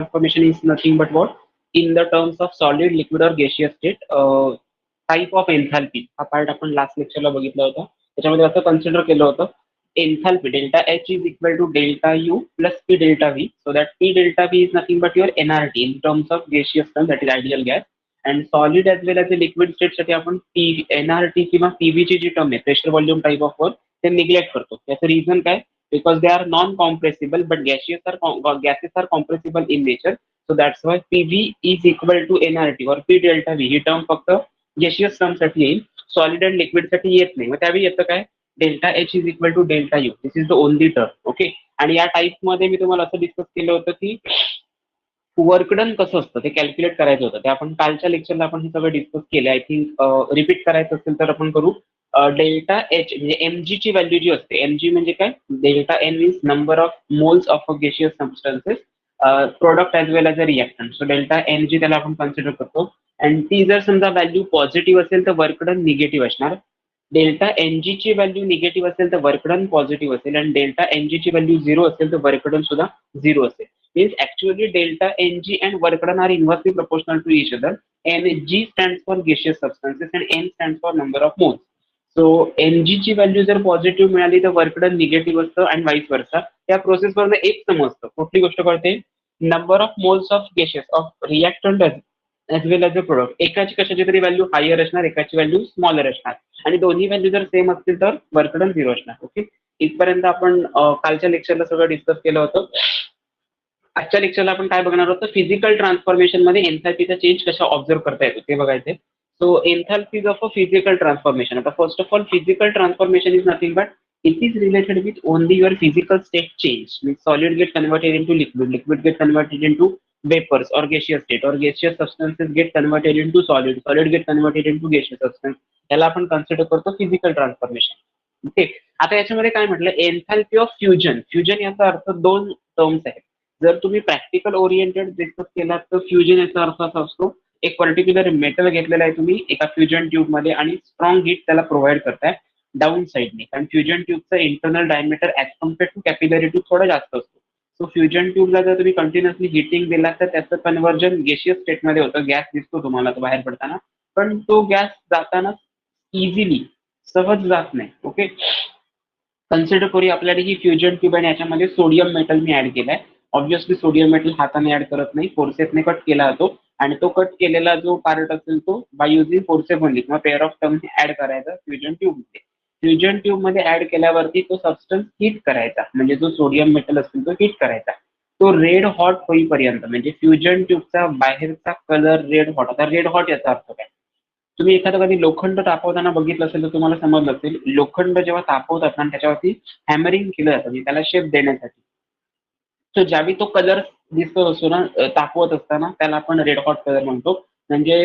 transformation is nothing but what? In the terms of solid, liquid or gaseous state, type of enthalpy. हा part आपण last लेक्चरला बघितला होता. त्याच्यामध्ये असं consider केलं होतं, enthalpy delta H is equal to delta U plus P delta V. So that P delta V is nothing but your nRT in terms of gaseous term, that is ideal gas. And solid as well as the liquid state साठी आपण nRT किंवा PV ची जी term आहे, pressure volume type of work, ते neglect करतो. त्याचं reason काय? Because they are non-compressible, but gases are compressible in nature. So that's why PV is equal to nRT or P delta V. He term फक्त gaseous term साठी येईल, solid and liquid साठी येत नाही. मग त्यावेळी येतं काय? Delta H is equal to delta U. This is the only term. Okay. आणि या टाइप मध्ये मी तुम्हाला असं डिस्कस केलं होतं की वर्क डन कसं असतं ते कॅल्क्युलेट करायचं होतं. ते आपण कालच्या लेक्चरला आपण हे सगळं डिस्कस केलं. आय थिंक रिपीट करायचं असेल तर आपण करू. डेल्टा एच म्हणजे एमजी ची व्हॅल्यू जी असते, एमजी म्हणजे काय? Delta N means number of moles of a gaseous substances product as well as a reactant. So delta N G त्याला आपण कन्सिडर करतो. आणि ती जर समजा व्हॅल्यू पॉझिटिव्ह असेल तर वर्क डन निगेटिव्ह असणार. डेल्टा एन जी ची व्हॅल्यू निगेटिव्ह असेल तर वर्क डन पॉझिटिव्ह असेल. आणि डेल्टा एन जी ची व्हॅल्यू 0 असेल तर वर्क डन सुद्धा 0 असेल. Means actually delta Ng and work done are inversely proportional to each other. Ng stands for gaseous substances and N stands for number of moles. So Ng ची value जर positive मिळाली तर work done negative असतं आणि vice वर्सा. त्या process वरून एक समजतं. कुठली गोष्ट कळते? Number of moles of guesses of reactant as well as a product. एकाची कशाची तरी व्हॅल्यू हायर असणार, एकाची व्हॅल्यू स्मॉलर असणार. आणि दोन्ही व्हॅल्यू जर सेम असतील तर वर्क डन 0 असणार. ओके. इथपर्यंत आपण कालच्या लेक्चरला सगळं डिस्कस केलं होतं. आजच्या लेक्चरला आपण काय बघणार आहोत? फिजिकल ट्रान्सफॉर्मेशन मध्ये एन्थॅल्पीचा चेंज कशा ऑब्झर्व करता येतो ते बघायचे. So enthalpies of a physical transformation. आता first of all physical transformation is nothing but it is related with only your physical state change. Means solid get converted into liquid, liquid get converted into vapors or gaseous state, or gaseous substances get converted into solid, solid get converted into gaseous substance. याला आपण consider करतो physical transformation. Okay. आता याच्यामध्ये काय म्हटलं? एन्थॅल्पी of fusion. Fusion याचा अर्थ दोन टर्म्स आहेत. जर तुम्ही प्रॅक्टिकल ओरिएंटेड डिस्कस केला तर फ्युजन याचा अर्थ असा असतो, एक पर्टिक्युलर मेटल घेतलेला आहे तुम्ही एका फ्युजन ट्यूब मध्ये आणि स्ट्रॉंग हीट त्याला प्रोव्हाइड करताय डाऊन साईडने. कारण फ्युजन ट्यूबचा internal diameter as compare to capillary tube थोडा जास्त असतो. सो फ्युजन ट्यूबला जर तुम्ही कंटिन्युअसली हिटिंग दिला तर त्याचं कन्व्हर्जन गॅशियस स्टेटमध्ये होतं. गॅस दिसतो तुम्हाला तो बाहेर पडताना, पण तो गॅस जाताना इझिली सहज जात नाही. ओके. कन्सिडर करूया आपल्याला ही फ्युजन ट्यूब आणि याच्यामध्ये सोडियम मेटल मी ऍड केलाय. ऑब्व्हियसली सोडियम मेटल हाताने ऍड करत नाही, फोर्सेपने कट केला जातो. आणि तो कट केलेला जो पार्ट असेल तो बाय युझिंग फोर्सेप ओनली किंवा पेअर ऑफ टर्म ऍड करायचा फ्युजन ट्यूब मध्ये. फ्युजन ट्यूब मध्ये ऍड केल्यावरती तो सबस्टन्स हीट करायचा, म्हणजे जो सोडियम मेटल असेल तो हीट करायचा. तो रेड हॉट होईपर्यंत, म्हणजे फ्युजन ट्यूबचा बाहेरचा कलर रेड हॉट. आता रेड हॉट याचा अर्थ काय? तुम्ही एखादं कधी लोखंड तापवताना बघितलं असेल तर तुम्हाला समजलं असेल, लोखंड जेव्हा तापवतात ना त्याच्यावरती हॅमरिंग केलं जातं म्हणजे त्याला शेप देण्यासाठी. सो ज्यावेळी तो कलर दिसत असतो ना तापवत असताना त्याला आपण रेड हॉट कलर म्हणतो. म्हणजे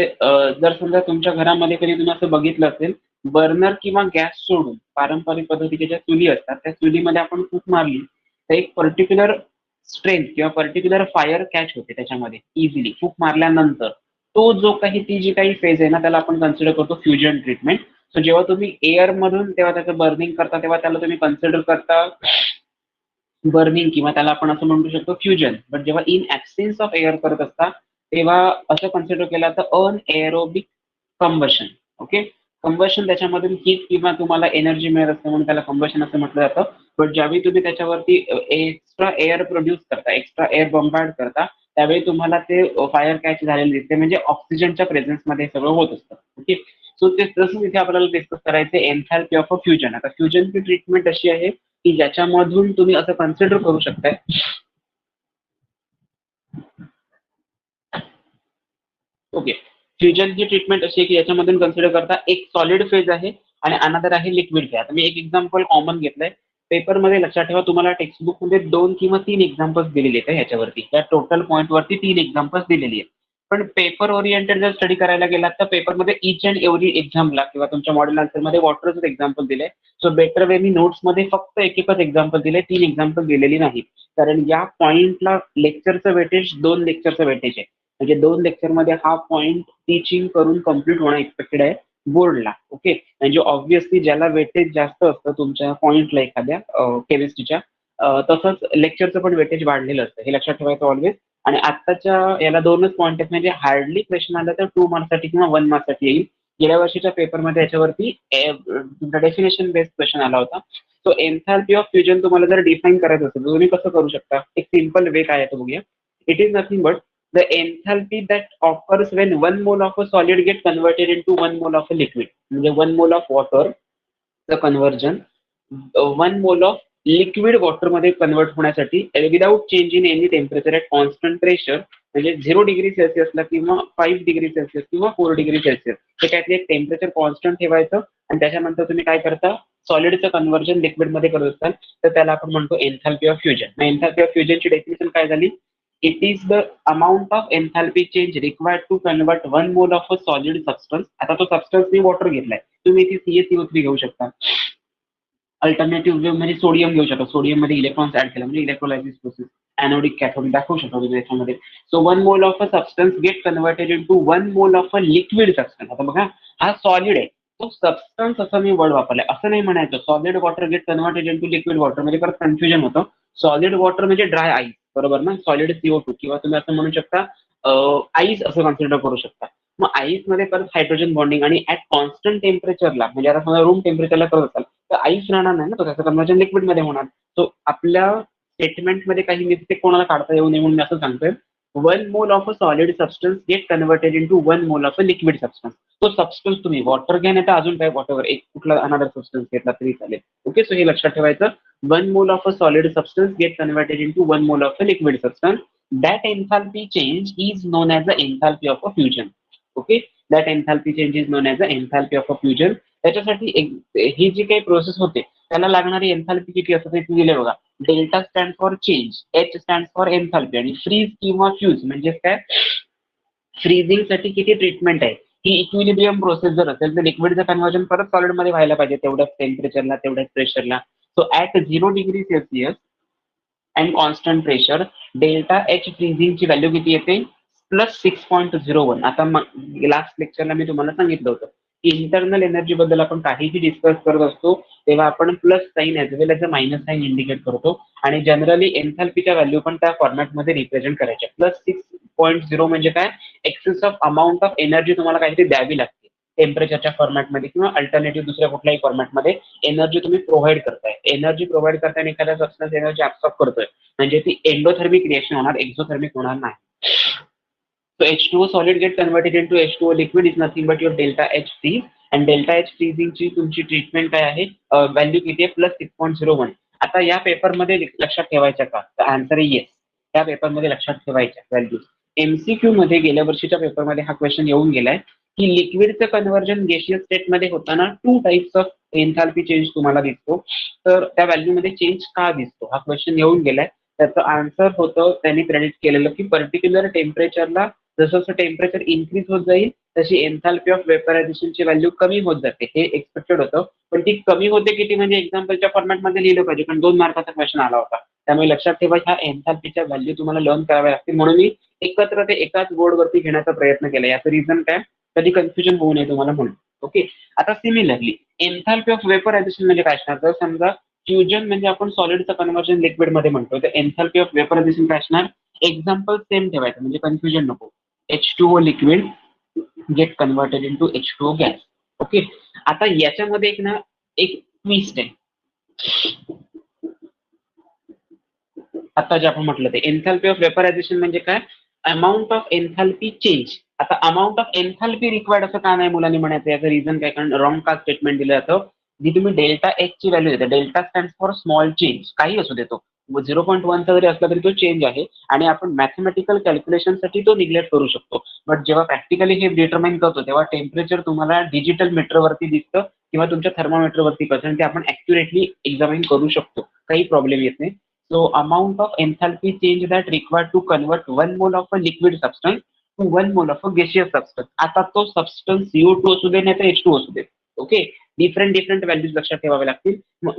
जर समजा तुमच्या घरामध्ये कधी तुम्ही असं बघितलं असेल, बर्नर किंवा गॅस सोडून पारंपरिक पद्धतीच्या ज्या चुली असतात त्या चुलीमध्ये आपण फूक मारली तर एक पर्टिक्युलर स्ट्रेंथ किंवा पर्टिक्युलर फायर कॅच होते त्याच्यामध्ये इझिली फूक मारल्यानंतर. तो जो काही ती जी काही फेज आहे ना त्याला आपण कन्सिडर करतो फ्युजन ट्रीटमेंट. सो जेव्हा तुम्ही एअर मधून तेव्हा त्याचं बर्निंग करता तेव्हा त्याला तुम्ही कन्सिडर करता बर्निंग किंवा त्याला आपण असं म्हणू शकतो फ्युजन. बट जेव्हा इन ऍब्सेन्स ऑफ एअर करत असता तेव्हा असं कन्सिडर केलं जातं अनएरोबिक कंबशन. ओके. कंबशन त्याच्यामधून हीट किंवा तुम्हाला एनर्जी मिळत असते म्हणून त्याला कंबशन असं म्हटलं जातं. बट ज्यावेळी तुम्ही त्याच्यावरती एक्स्ट्रा एअर प्रोड्यूस करता, एक्स्ट्रा एअर बंबार्ड करता त्यावेळी तुम्हाला ते फायर कॅच झालेले दिसते, म्हणजे ऑक्सिजनच्या प्रेझेन्समध्ये सगळं होत असतं. ओके. सो ते तसं इथे आपल्याला डिस्कस करायचं एन्थॅल्पी ऑफ अ फ्युजन. आता फ्युजनची ट्रीटमेंट अशी आहे की ज्याच्यामधून तुम्ही असं कन्सिडर करू शकताय, ओके, फ्युजनची ट्रीटमेंट अशी आहे की याच्यामधून कन्सिडर करता एक सॉलिड फेज आहे आणि अनदर आहे लिक्विड फेज. आता मी एक एक्झाम्पल कॉमन घेतलंय. पेपरमध्ये लक्षात ठेवा तुम्हाला टेक्स्टबुक मध्ये 2 किंवा 3 एक्झाम्पल्स दिलेले आहेत ह्याच्यावरती, त्या टोटल पॉईंट वरती 3 एक्झाम्पल्स दिलेली आहेत. पण पेपर ओरिएंटेड जर स्टडी करायला गेलात तर पेपरमध्ये इच अँड एव्हरी एक्झामला किंवा तुमच्या मॉडेल आन्सरमध्ये वॉटरच एक्झाम्पल दिले. सो बेटर वे मी नोट्समध्ये फक्त एकच एक्झाम्पल दिले, 3 एक्झाम्पल दिलेली नाही. कारण या पॉईंटला लेक्चरचं वेटेज 2 लेक्चरचं वेटेज आहे. म्हणजे 2 लेक्चरमध्ये हा पॉईंट टीचिंग करून कम्प्लीट होणं एक्सपेक्टेड आहे बोर्डला. ओके. म्हणजे ऑब्व्हियसली ज्याला वेटेज जास्त असतं तुमच्या पॉईंटला एखाद्या केमिस्ट्रीच्या तसंच लेक्चरचं पण वेटेज वाढलेलं असतं, हे लक्षात ठेवायचं ऑलवेज. आणि आत्ताच्या याला 2च पॉईंट आहेत, म्हणजे हार्डली क्वेश्चन आला तर 2 मार्क्ससाठी किंवा 1 मार्क्ससाठी येईल. गेल्या वर्षीच्या पेपरमध्ये याच्यावरती डेफिनेशन बेस्ड क्वेश्चन आला होता. सो एन्थाल्पी ऑफ फ्युजन तुम्हाला जर डिफाईन करायचं असेल तर तुम्ही कसं करू शकता, एक सिम्पल वे काय आहे तो बघूया. It is nothing but the enthalpy that occurs when 1 mole of a solid get converted into 1 mole of a liquid. म्हणजे 1 mole of water चं conversion 1 mole of liquid water मध्ये कन्वर्ट होण्यासाठी without change in any temperature at constant pressure, म्हणजे 0 degree सेल्सिअसला किंवा 5 degree Celsius किंवा 4 degree Celsius हे काहीतरी एक टेम्परेचर कॉन्स्टंट ठेवायचं आणि त्याच्यानंतर तुम्ही काय करता, सॉलिडचं कन्व्हर्जन लिक्विडमध्ये करत असाल तर त्याला आपण म्हणतो enthalpy of fusion. Enthalpy of फ्युजनची डेफिनेशन काय झाली, it is the amount of enthalpy change required to convert 1 mole of a solid substance. आता तो सबस्टन्स मी वॉटर घेतलाय, तुम्ही इथे CaCO3 घेऊ शकता. अल्टरनेटिव्ह म्हणजे सोडियम घेऊ शकता, सोडियम मध्ये इलेक्ट्रॉन्स ऍड केला म्हणजे इलेक्ट्रोलायसिस प्रोसेस, एनोडिक कॅथोडिक दाखवू शकतो तुम्ही त्याच्यामध्ये. So 1 mole of a substance get converted to 1 mole of a liquid substance. आता बघा हा सॉलिड आहे, तो सबस्टन्स असं मी वर्ड वापरलाय, असं नाही म्हणायचं solid water get converted to liquid water, म्हणजे परत कन्फ्युजन होतं. सॉलिड वॉटर म्हणजे ड्राय आईस, बरोबर ना, सॉलिड CO2 किंवा तुम्ही असं म्हणू शकता आईस असं कन्सिडर करू शकता. मग आईस मध्ये परत हायड्रोजन बॉन्डिंग आणि ऍट कॉन्स्टंट टेम्परेचरला, म्हणजे आता समजा रूम टेम्परेचरला करत असाल तर आईस राहणार नाही ना, तो त्याचं कन्वर्जन लिक्विडमध्ये होणार. सो आपल्या स्टेटमेंटमध्ये काही मिस्टेक कोणाला काढता येऊ नये म्हणून मी असं सांगतोय, 1 mole of a solid substance get converted into 1 mole of a liquid substance. तो सबस्टन्स तुम्ही वॉटर घ्या नाही तर अजून काय वॉटर एक कुठला अनदर सबस्टन्स घेतला तरी चालेल. ओके, सो हे लक्षात ठेवायचं. 1 mole of a solid substance get converted into 1 mole of a liquid substance. That enthalpy change is known as the enthalpy of a fusion. Okay, that enthalpy change is known as the enthalpy of a fusion. त्याच्यासाठी ही जी काही process होते त्याला लागणारी enthalpy किती असते ते दिले बघा. Delta stand for change, H stand for enthalpy, आणि फ्रीज किंवा फ्यूज म्हणजे काय, फ्रीजिंग साठी किती ट्रीटमेंट आहे. ही इक्विलिब्रियम प्रोसेस जर असेल तर लिक्विडचं कन्वर्जन परत सॉलिडमध्ये व्हायला पाहिजे तेवढ्याच टेम्परेचरला तेवढ्याच प्रेशरला. So at 0 degree Celsius and constant pressure delta H फ्रीजिंगची व्हॅल्यू किती येते, +6.01. आता लास्ट लेक्चरला मी तुम्हाला सांगितलं होतं की इंटरनल एनर्जी बद्दल आपण काहीही डिस्कस करत असतो तेव्हा आपण plus sign as well as a minus sign indicate करतो आणि जनरली एन्थाल्पीच्या व्हॅल्यू पण त्या फॉर्मॅटमध्ये रिप्रेझेंट करायच्या. +6.0 म्हणजे काय, excess of amount of energy तुम्हाला काहीतरी द्यावी लागते टेम्परेचरच्या फॉर्मॅटमध्ये किंवा अल्टरनेटिव्ह दुसऱ्या कुठल्याही फॉर्मॅटमध्ये एनर्जी तुम्ही प्रोव्हाइड करताय. एनर्जी प्रोव्हाइड करताना एखाद्या सबस्टन्स एनर्जी ऍब्सॉर्ब करतोय म्हणजे ती एंडोथर्मिक रिएक्शन होणार, एक्झोथर्मिक होणार नाही. So H2O solid get converted into H2O liquid is nothing but your delta H freeze, and delta H freezing ची तुमची ट्रीटमेंट काय आहे, व्हॅल्यू किती आहे, +6.01. आता या पेपरमध्ये लक्षात ठेवायच्या का, तर आन्सर आहे येस. त्या पेपरमध्ये लक्षात ठेवायच्या व्हॅल्यू. MCQ मध्ये गेल्या वर्षीच्या पेपरमध्ये हा क्वेश्चन येऊन गेलाय की लिक्विडचं कन्व्हर्जन गेशियस स्टेटमध्ये होताना 2 टाइप्स ऑफ एन्थाल्पी चेंज तुम्हाला दिसतो, तर त्या व्हॅल्यूमध्ये चेंज का दिसतो हा क्वेश्चन येऊन गेलाय. त्याचं आन्सर होतं त्यांनी प्रेडिक्ट केलेलं की पर्टिक्युलर टेम्परेचरला जसं जसं टेम्परेचर इन्क्रीज होत जाईल तशी एन्थाल्पी ऑफ वेपरायझेशनची व्हॅल्यू कमी होत जाते, हे एक्सपेक्टेड होतं. पण ती कमी होते किती म्हणजे एक्झाम्पलच्या फॉर्मॅटमध्ये लिहिलं पाहिजे, पण 2 मार्काचा क्वेश्चन आला होता. त्यामुळे लक्षात ठेवा ह्या एन्थाल्पीच्या व्हॅल्यू तुम्हाला लर्न कराव्या लागतील, म्हणून मी एकत्र ते एकाच बोर्डवरती घेण्याचा प्रयत्न केला. याचं रिझन काय, कधी कन्फ्युजन होऊ नये तुम्हाला म्हणून. ओके, आता सिमिलरली एन्थाल्पी ऑफ वेपरायझेशन म्हणजे काय असणार, तर समजा फ्युजन म्हणजे आपण सॉलिडचं कन्व्हर्जन लिक्विडमध्ये म्हणतो, तर एन्थाल्पी ऑफ वेपरायझेशन काय असणार, एक्झाम्पल सेम ठेवायचं म्हणजे कन्फ्युजन नको. H2O liquid get converted into H2O gas. Okay, आता याच्यामध्ये एक ट्विस्ट आहे. आता जे आपण म्हटलं ते एन्थाल्पी ऑफ वेपरायझेशन म्हणजे काय, अमाऊंट ऑफ एन्थाल्पी चेंज. आता अमाऊंट ऑफ एन्थाल्पी रिक्वायर्ड असं का नाही मुलांनी म्हणायचं, याचं रिझन काय, कारण रॉंग का स्टेटमेंट दिलं जातं. जी तुम्ही डेल्टा एच ची व्हॅल्यू देता, delta stand for small change, काही असू देतो 0.1चा जरी असला तरी तो चेंज आहे आणि आपण मॅथमॅटिकल कॅल्क्युलेशनसाठी तो निग्लेक्ट करू शकतो. बट जेव्हा प्रॅक्टिकली हे डिटरमाइन करतो तेव्हा टेम्परेचर तुम्हाला डिजिटल मीटरवरती दिसतं किंवा तुमच्या थर्मामीटरवरती कळतं आणि ते आपण ऍक्युरेटली एक्झामिन करू शकतो, काही प्रॉब्लेम येत नाही. So amount of enthalpy change that required to convert 1 mole of a liquid substance to 1 mole of a gaseous substance. आता तो सबस्टन्स CO2 असू दे नाही तर H2 असू दे. ओके, डिफरंट व्हॅल्यूज लक्षात ठेवावे लागतील.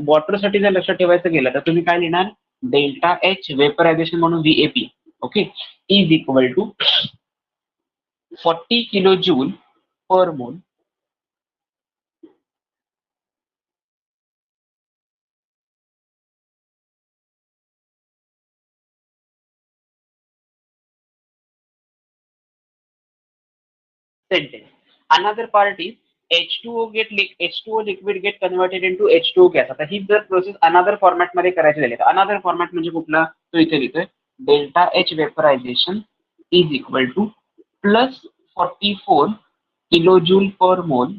वॉटरसाठी जर लक्षात ठेवायचं गेलं तर तुम्ही काय लिहिणार, डेल्टा एच वेपरायझेशन म्हणून VAP, okay, is equal to 40 kilo joule per mole sentence. Another part is H2O liquid get converted into H2O gas. आता ही जर प्रोसेस अनदर फॉर्मॅट मध्ये करायची झाली तर अनदर फॉर्मॅट म्हणजे कुठला, तो इथे लिहितोय delta H vaporization is equal to plus 44 kilojoule per mole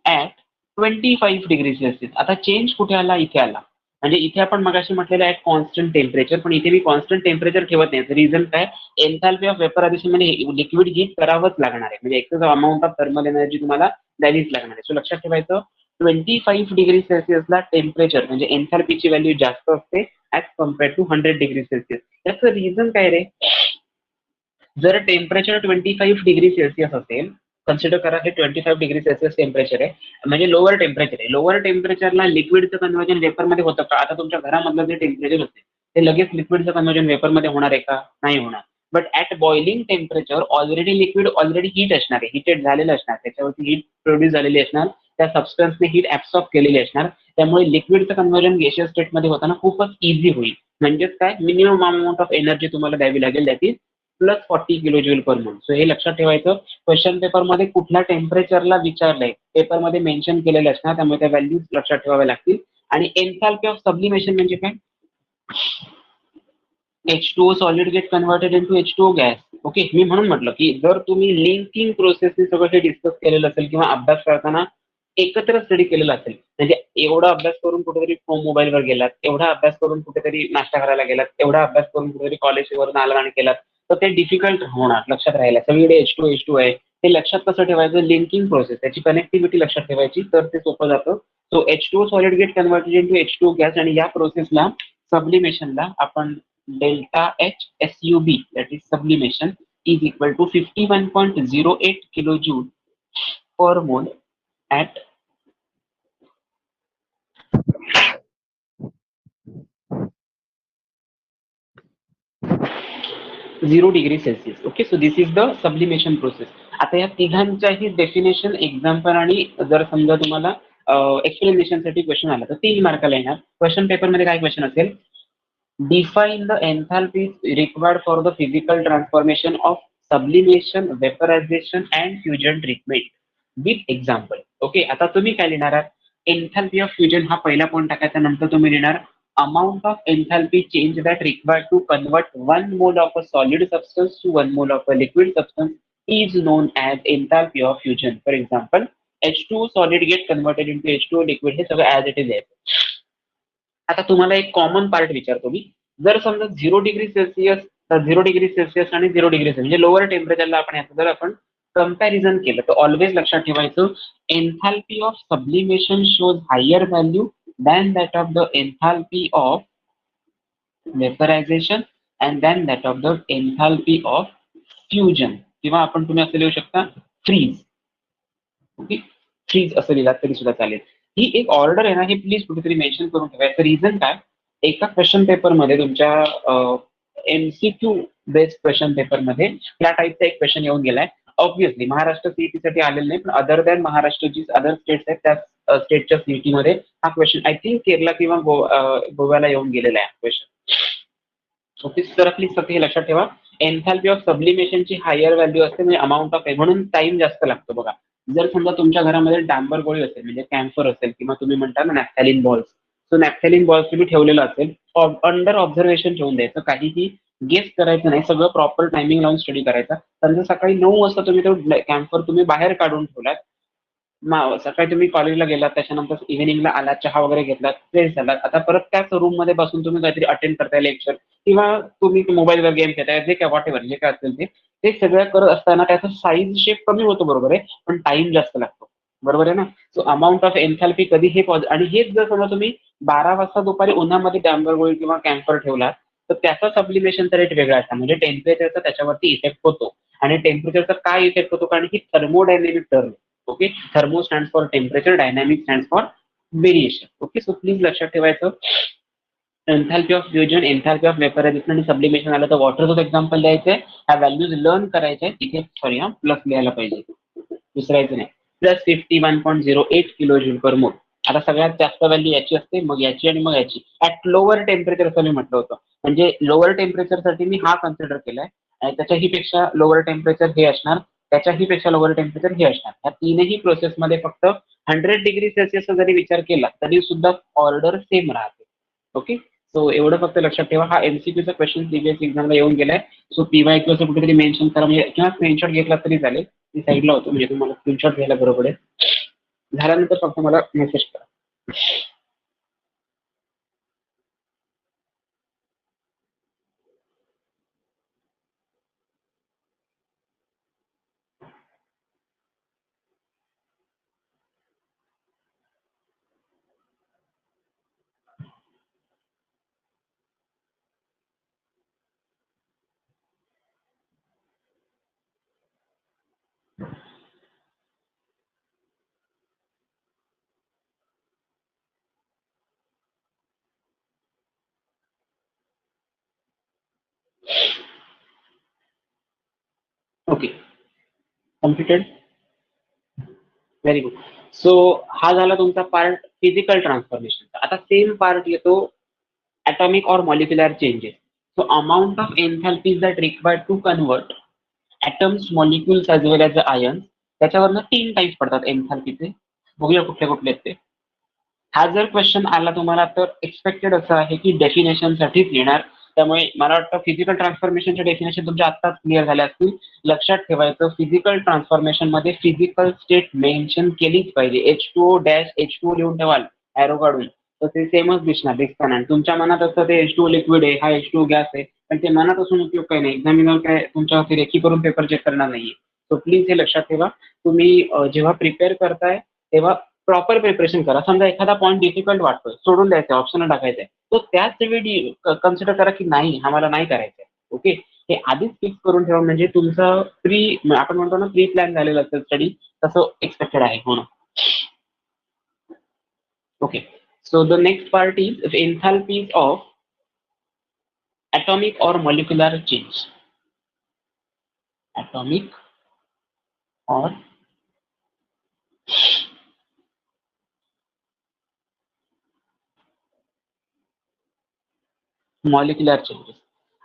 at 25 degree Celsius. आता चेंज कुठे आला, इथे आला. म्हणजे इथे आपण मगाशी म्हटलेलं आहे कॉन्स्टंट टेम्परेचर, पण इथे मी कॉन्स्टंट टेम्परेचर ठेवत नाही. रिझन काय, एन्थाल्पी ऑफ वेपरायझेशन मध्ये लिक्विड हीट करावंच लागणार आहे, म्हणजे excess amount of thermal energy तुम्हाला द्यावीच लागणार आहे. सो लक्षात ठेवायचं 25 डिग्री सेल्सिअसला टेम्परेचर म्हणजे एन्थाल्पीची व्हॅल्यू जास्त असते as compare to 100 degree Celsius. याचं रिझन काय रे, जर टेम्परेचर 25 डिग्री सेल्सिअस असेल, कन्सिडर करा हे 25 डिग्री सेल्सिअस टेम्परेचर आहे, म्हणजे लोअर टेम्परेचर आहे. लोअर टेम्परेचरला लिक्विडचं कन्व्हर्जन वेपरमध्ये होतं का, आता तुमच्या घरामधलं जे टेम्परेचर होते ते लगेच लिक्विडचं कन्व्हर्जन वेपरमध्ये होणार आहे का, नाही होणार. But at boiling temperature already liquid already heat असणार आहे, हिटेड झालेलं असणार, त्याच्यावरती हीट प्रोड्यूस झालेली असणार, त्या सबस्टन्सने हीट ऍब्सॉर्ब केलेली असणार. त्यामुळे लिक्विडचं कन्व्हर्जन गॅशियस स्टेटमध्ये होताना खूपच इझी होईल. म्हणजेच काय, मिनिमम अमाऊंट ऑफ एनर्जी तुम्हाला द्यावी लागेल, that is plus 40 kilojoule per मोल. सो हे लक्षात ठेवायचं. क्वेश्चन पेपरमध्ये कुठल्या टेम्परेचरला विचारलंय पेपरमध्ये मेन्शन केलेलं असणार, त्यामुळे त्या व्हॅल्यूज लक्षात ठेवाव्या लागतील. आणि एन्थाल्पी ऑफ सब्लिमेशन म्हणजे काय, H2O solid get converted into H2O gas. Okay, मी म्हणून म्हटलं की जर तुम्ही लिंकिंग प्रोसेसने सगळं हे डिस्कस केलेलं असेल किंवा अभ्यास करताना एकत्र स्टडी केलेला असेल, म्हणजे एवढा अभ्यास करून कुठेतरी मोबाईलवर गेलात, एवढा अभ्यास करून कुठेतरी नाश्ता करायला गेलात, एवढा अभ्यास करून कुठेतरी कॉलेजवरून आला आणि केलात, तर ते डिफिकल्ट होणार लक्षात राहायला. सगळीकडे H2 आहे, ते लक्षात कसं ठेवायचं, लिंकिंग प्रोसेस, त्याची कनेक्टिव्हिटी लक्षात ठेवायची, तर ते सोपं जातं. So H2O solid get converted into H2O gas, आणि या प्रोसेसला सब्लिमेशनला आपण delta H SUB, that is sublimation, is equal to 51.08 kilojoule per mole at 0 degree Celsius. Okay, so this is the sublimation process. आता या तिघांच्याही डेफिनेशन एक्झाम्पल आणि जर समजा तुम्हाला एक्सप्लेनेशन साठी क्वेश्चन आला तर 3 मार्काला येणार. क्वेश्चन पेपरमध्ये काय क्वेश्चन असेल, define the enthalpies required for the physical transformation of sublimation, vaporization and fusion treatment with example. Okay, आता तुम्ही काय लिहिणार आहात, एन्थाल्पी ऑफ फ्युजन हा पहिला पॉईंट टाकायचा, नंतर तुम्ही लिहिणार amount of enthalpy change that required to convert 1 mole of a solid substance to 1 mole of a liquid substance is known as enthalpy of fusion. For example, H2 solid get converted into H2 liquid, हे सगळं as it is आहे. आता तुम्हाला एक common part विचारतो मी, जर समजा 0 degree Celsius, 0 degree Celsius आणि 0 डिग्री सेल्सिअस म्हणजे लोअर टेम्परेचरला आपण याचं जर आपण कम्पॅरिझन केलं तर ऑलवेज लक्षात ठेवायचं, enthalpy of sublimation shows higher value than that of the enthalpy of vaporisation and than that of the enthalpy of fusion, किंवा आपण तुम्ही असं लिहू शकता फ्रीज. ओके, फ्रीज असं लिहिलात तरी सुद्धा चालेल. ही एक ऑर्डर आहे ना, हे प्लीज कुठेतरी मेन्शन करून ठेवायचं. रिझन काय, एका क्वेश्चन पेपरमध्ये तुमच्या MCQ बेस्ड क्वेश्चन पेपरमध्ये या टाईपचा एक क्वेश्चन येऊन गेलाय. ऑब्व्हियसली महाराष्ट्र सीईटी साठी आलेलं नाही, पण अदर दॅन महाराष्ट्र जी अदर स्टेट्स आहेत त्या स्टेटच्या सीईटी मध्ये हा क्वेश्चन आय थिंक केरला किंवा गोव्याला येऊन गेलेला आहे क्वेश्चन. ओके, तर प्लीज फक्त हे लक्षात ठेवा, एन्थाल्पी ऑफ सब्लिमेशनची हायर व्हॅल्यू असते, म्हणजे अमाऊंट ऑफ, म्हणून टाइम जास्त लागतो. बघा, जर समजा तुमच्या घरामध्ये डांबर गोळी असेल म्हणजे कॅम्फर असेल, किंवा तुम्ही म्हणता ना naphthalene balls, so naphthalene balls तुम्ही ठेवलेलं असेल, अंडर ऑब्झर्वेशन ठेवून द्यायचं, काहीही गेस करायचं नाही, सगळं प्रॉपर टायमिंग लावून स्टडी करायचा. समजा सकाळी 9 वाजता तुम्ही तो कॅम्फर तुम्ही बाहेर काढून ठेवलात, सकाळी तुम्ही कॉलेजला गेलात, त्याच्यानंतर इव्हिनिंगला आलात, चहा वगैरे घेतलात, फ्रेश झालात, आता परत त्याच रूम मध्ये बसून तुम्ही काहीतरी अटेंड करताय लेक्चर, किंवा तुम्ही मोबाईलवर गेम खेळताय, जे काय वॉट एव्हर जे काय असेल ते सगळं करत असताना त्याचा साईज शेप कमी होतो, बरोबर आहे, पण टाइम जास्त लागतो, बरोबर आहे ना. सो अमाऊंट ऑफ एन्थाल्पी कधी हे आणि हेच जर समजा तुम्ही 12 वाजता दुपारी उन्हामध्ये डॅम्बर गोळी किंवा कॅम्फर ठेवला तर त्याचा सब्लिमेशनचा रेट वेगळा असता, म्हणजे टेम्परेचरचा त्याच्यावरती इफेक्ट होतो. आणि टेम्परेचरचा काय इफेक्ट होतो, कारण ही thermodynamic term. Okay, thermo stand for temperature, dynamic stand for variation. Okay, so please लक्षात ठेवायचं, enthalpy of fusion, enthalpy of vaporization आणि सब्लिमेशन आलं तर वॉटरचं एक्झाम्पल द्यायचंय, ह्या व्हॅल्यूज लर्न करायच्या, तिथे सॉरी प्लस लिहायला पाहिजे, विसरायचं नाही, प्लस 51.08 किलोजूल पर मोल. आता सगळ्यात जास्त व्हॅल्यू याची असते, मग याची आणि मग याची ऍट लोअर टेम्परेचर, असं मी म्हटलं होतं, म्हणजे लोअर टेम्परेचर साठी मी हा कन्सिडर केलाय, आणि त्याच्याही पेक्षा लोअर टेम्परेचर हे असणार त्याच्याही पेक्षा लोअर टेम्परेचर हे असणार. या तीनही प्रोसेसमध्ये फक्त 100 डिग्री सेल्सिअसचा जरी विचार केला तरी सुद्धा ऑर्डर सेम राहते. ओके, सो एवढं फक्त लक्षात ठेवा. हा एमसीक्यूचा क्वेश्चन प्रिव्हियस एक्झामला येऊन गेलाय. सो पीवायक्यू असं कुठेतरी मेन्शन करा, म्हणजे किंवा स्क्रीनशॉट घेतला तरी चालेल. मी साईडला होतो म्हणजे तुम्हाला स्क्रीनशॉट घ्यायला बरोबर आहे. झाल्यानंतर फक्त मला मेसेज करा. Okay, completed. Very good. So हा झाला तुमचा पार्ट फिजिकल ट्रान्सफॉर्मेशनचा. आता सेम पार्ट येतो atomic or molecular changes. So amount of enthalpies that required to convert atoms, molecules as well as the ions. त्याच्यावरनं 3 टाइप्स पडतात एन्थाल्पीचे. बघूया कुठले कुठले आहेत ते. हा जर क्वेश्चन आला तुम्हाला तर एक्सपेक्टेड असं आहे की डेफिनेशन साठीच येणार. त्यामुळे मला वाटतं फिजिकल ट्रान्सफॉर्मेशनच्या डेफिनेशन तुमच्या आत्ताच क्लिअर झाल्या असतील. लक्षात ठेवायचं फिजिकल ट्रान्सफॉर्मेशन मध्ये फिजिकल स्टेट मेन्शन केलीच पाहिजे. H2O डॅश H2O लिहून ठेवाल एरो काढून तर ते सेमच दिसताना. तुमच्या मनात असतं ते H2O लिक्विड आहे, हा H2O गॅस आहे, पण ते मनात असून उपयोग काही नाही. एक्झामिनर काय तुमच्या रेखी करून पेपर चेक करणार नाहीये. सो प्लीज हे लक्षात ठेवा. तुम्ही जेव्हा प्रिपेअर करताय तेव्हा प्रॉपर प्रिपरेशन करा. समजा एखादा पॉईंट डिफिकल्ट वाटतोय, सोडून द्यायचा, ऑप्शनल टाकायचंय, तो त्याच वेळी कन्सिडर करा की नाही हा मला नाही करायचंय. ओके, हे आधीच फिक्स करून ठेवा म्हणजे तुमचं आपण म्हणतो ना प्री प्लॅन झालेलं असेल स्टडी, तसं एक्सपेक्टेड आहे म्हणून. Okay, so the next part is enthalpies of atomic or molecular change. Atomic or molecular changes.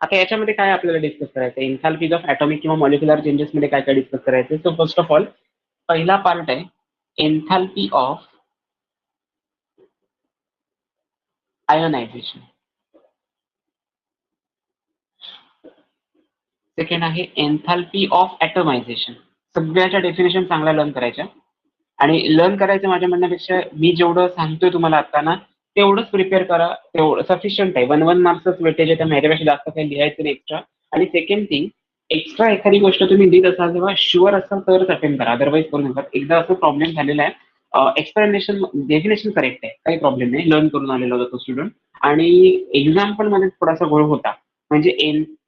आता याच्यामध्ये काय आपल्याला डिस्कस करायचं, एन्थाल्पीज ऑफ ॲटॉमिक किंवा मॉलिक्युलर चेंजेस मध्ये काय काय डिस्कस करायचं. सो फर्स्ट ऑफ ऑल पहिला पार्ट आहे एन्थाल्पी ऑफ आयोनायझेशन. सेकंड आहे एन्थाल्पी ऑफ ॲटोमायझेशन. सगळ्याच्या डेफिनेशन चांगल्या लर्न करायच्या आणि लर्न करायचं माझ्या म्हणण्यापेक्षा मी जेवढं सांगतोय तुम्हाला आता ना तेवढंच प्रिपेअर करा. तेवढं सफिशियंट आहे. 1 मार्क्सच वेटेज आहे, त्यामुळे ह्याच्यापेक्षा जास्त काही लिहायचं नाही एक्स्ट्रा. आणि सेकंड थिंग, एक्स्ट्रा एखादी गोष्ट तुम्ही देत असाल तेव्हा शुअर असाल तरच अटेंड करा, अदरवाईज करू नका. एकदा असं प्रॉब्लेम झालेला आहे. एक्सप्लेनेशन डेफिनेशन करेक्ट आहे, काही प्रॉब्लेम नाही, लर्न करून आलेला होता तो स्टुडंट. आणि एक्झाम्पल मध्ये थोडासा गोळ होता, म्हणजे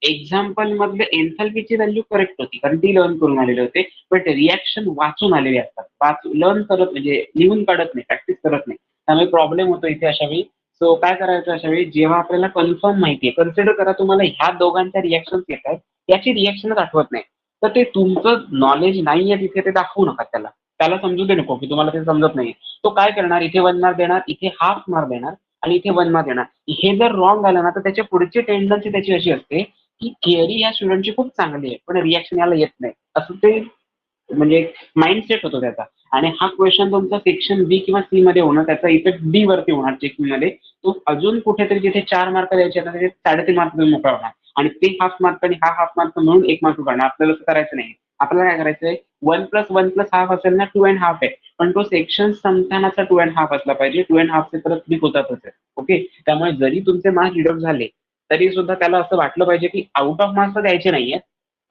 एक्झाम्पल मधले एन्थाल्पीची व्हॅल्यू करेक्ट होती कारण ती लर्न करून आलेले होते. बट रिॲक्शन वाचून आलेले असतात, लर्न करत म्हणजे लिहून काढत नाही, प्रॅक्टिस करत नाही. त्यामुळे प्रॉब्लेम होतो इथे अशा वेळी. सो काय करायचं अशा वेळी, जेव्हा आपल्याला कन्फर्म माहितीये, कन्सिडर करा तुम्हाला ह्या दोघांच्या रिॲक्शन येत आहेत, याची रिॲक्शनच आठवत नाही, तर ते तुमचं नॉलेज नाहीये तिथे, ते दाखवू नका. त्याला समजू दे नको की तुम्हाला ते समजत नाही. तो काय करणार, इथे 1 मार्क देणार, इथे हाफ मार्क देणार आणि इथे 1 मार्क देणार. हे जर रॉंग आलं ना तर त्याच्या पुढची टेंडन्सी त्याची अशी असते की थिअरी या स्टुडंटची खूप चांगली आहे पण रिॲक्शन याला येत नाही, असं ते म्हणजे माइंडसेट होतो त्याचा. आणि हा क्वेश्चन तुमचा सेक्शन बी किंवा सी मध्ये होणार, त्याचा इफेक्ट डी वरती होणार चेकिंग मध्ये. तो अजून कुठेतरी जिथे 4 मार्क द्यायचे आता त्याचे 3.5 मार्क देऊन मोकळा होणार आणि ते हाफ मार्क आणि हा हाफ मार्क मिळून 1 मार्क काढणार. आपल्याला असं करायचं नाही. आपल्याला काय करायचंय, 1+1+1/2 असेल ना 2.5 आहे, पण तो सेक्शन संपतानाचा 2.5 असला पाहिजे. 2.5 परत क्लिक होतातच. ओके, त्यामुळे जरी तुमचे मार्क्स डिडक्ट झाले तरी सुद्धा त्याला असं वाटलं पाहिजे की आउट ऑफ मार्क्स तर द्यायचे नाहीये,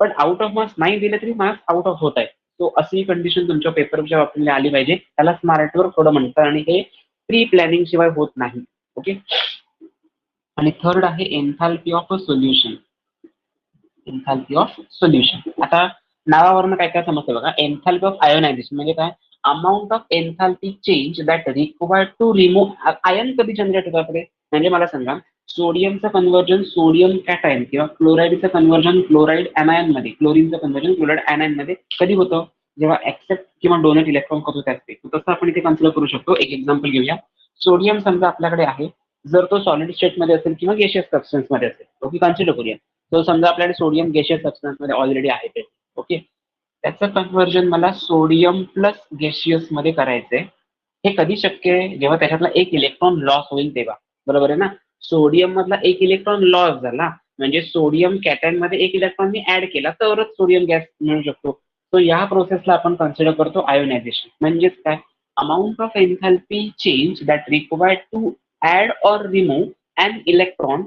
पण आउट ऑफ मार्क्स नाही दिले तरी मार्क्स आउट ऑफ होत आहे. सो अशी कंडिशन तुमच्या पेपरच्या बाबतीत आली पाहिजे. त्याला स्मार्ट वर्क थोडं म्हणतात आणि हे प्री प्लॅनिंग शिवाय होत नाही. ओके, आणि थर्ड आहे enthalpy of a solution. Enthalpy of solution, आता नावावरनं काय काय समजतं बघा. एन्थाल्पी ऑफ आयोनायझेशन म्हणजे काय, amount of enthalpy change that required to remove ion. कधी जनरेट होतात आपले, म्हणजे मला सांगा, सोडियमचं कन्व्हर्जन सोडियम कॅटायन किंवा क्लोराईडचं कन्व्हर्जन क्लोराईड एनायन मध्ये, क्लोरीनचं कन्व्हर्जन क्लोराईड एनायन मध्ये कधी होतं, जेव्हा ऍक्सेप्ट किंवा डोनेट इलेक्ट्रॉन करतो त्याचे. तसं आपण इथे कन्सिडर करू शकतो. एक एक्झाम्पल घेऊया. सोडियम समजा आपल्याकडे आहे, जर तो सॉलिड स्टेट मध्ये असेल किंवा गॅशियस सबस्टन्स मध्ये असेल, ओके, कन्सिडर करूया. तो समजा आपल्याकडे सोडियम गॅशियस सबस्टन्स मध्ये ऑलरेडी आहे ते. ओके, त्याचं कन्व्हर्जन मला सोडियम प्लस गॅशियस मध्ये करायचंय. हे कधी शक्य आहे? जेव्हा त्याच्यातला एक इलेक्ट्रॉन लॉस होईल तेव्हा, बरोबर आहे ना. सोडियम मधला एक इलेक्ट्रॉन लॉस झाला म्हणजे सोडियम कॅटॅन मध्ये एक इलेक्ट्रॉन मी ऍड केला तरच सोडियम गॅस मिळू शकतो. सो या प्रोसेसला आपण कन्सिडर करतो आयोनायझेशन. म्हणजेच काय, amount of enthalpy change that required to add और remove an electron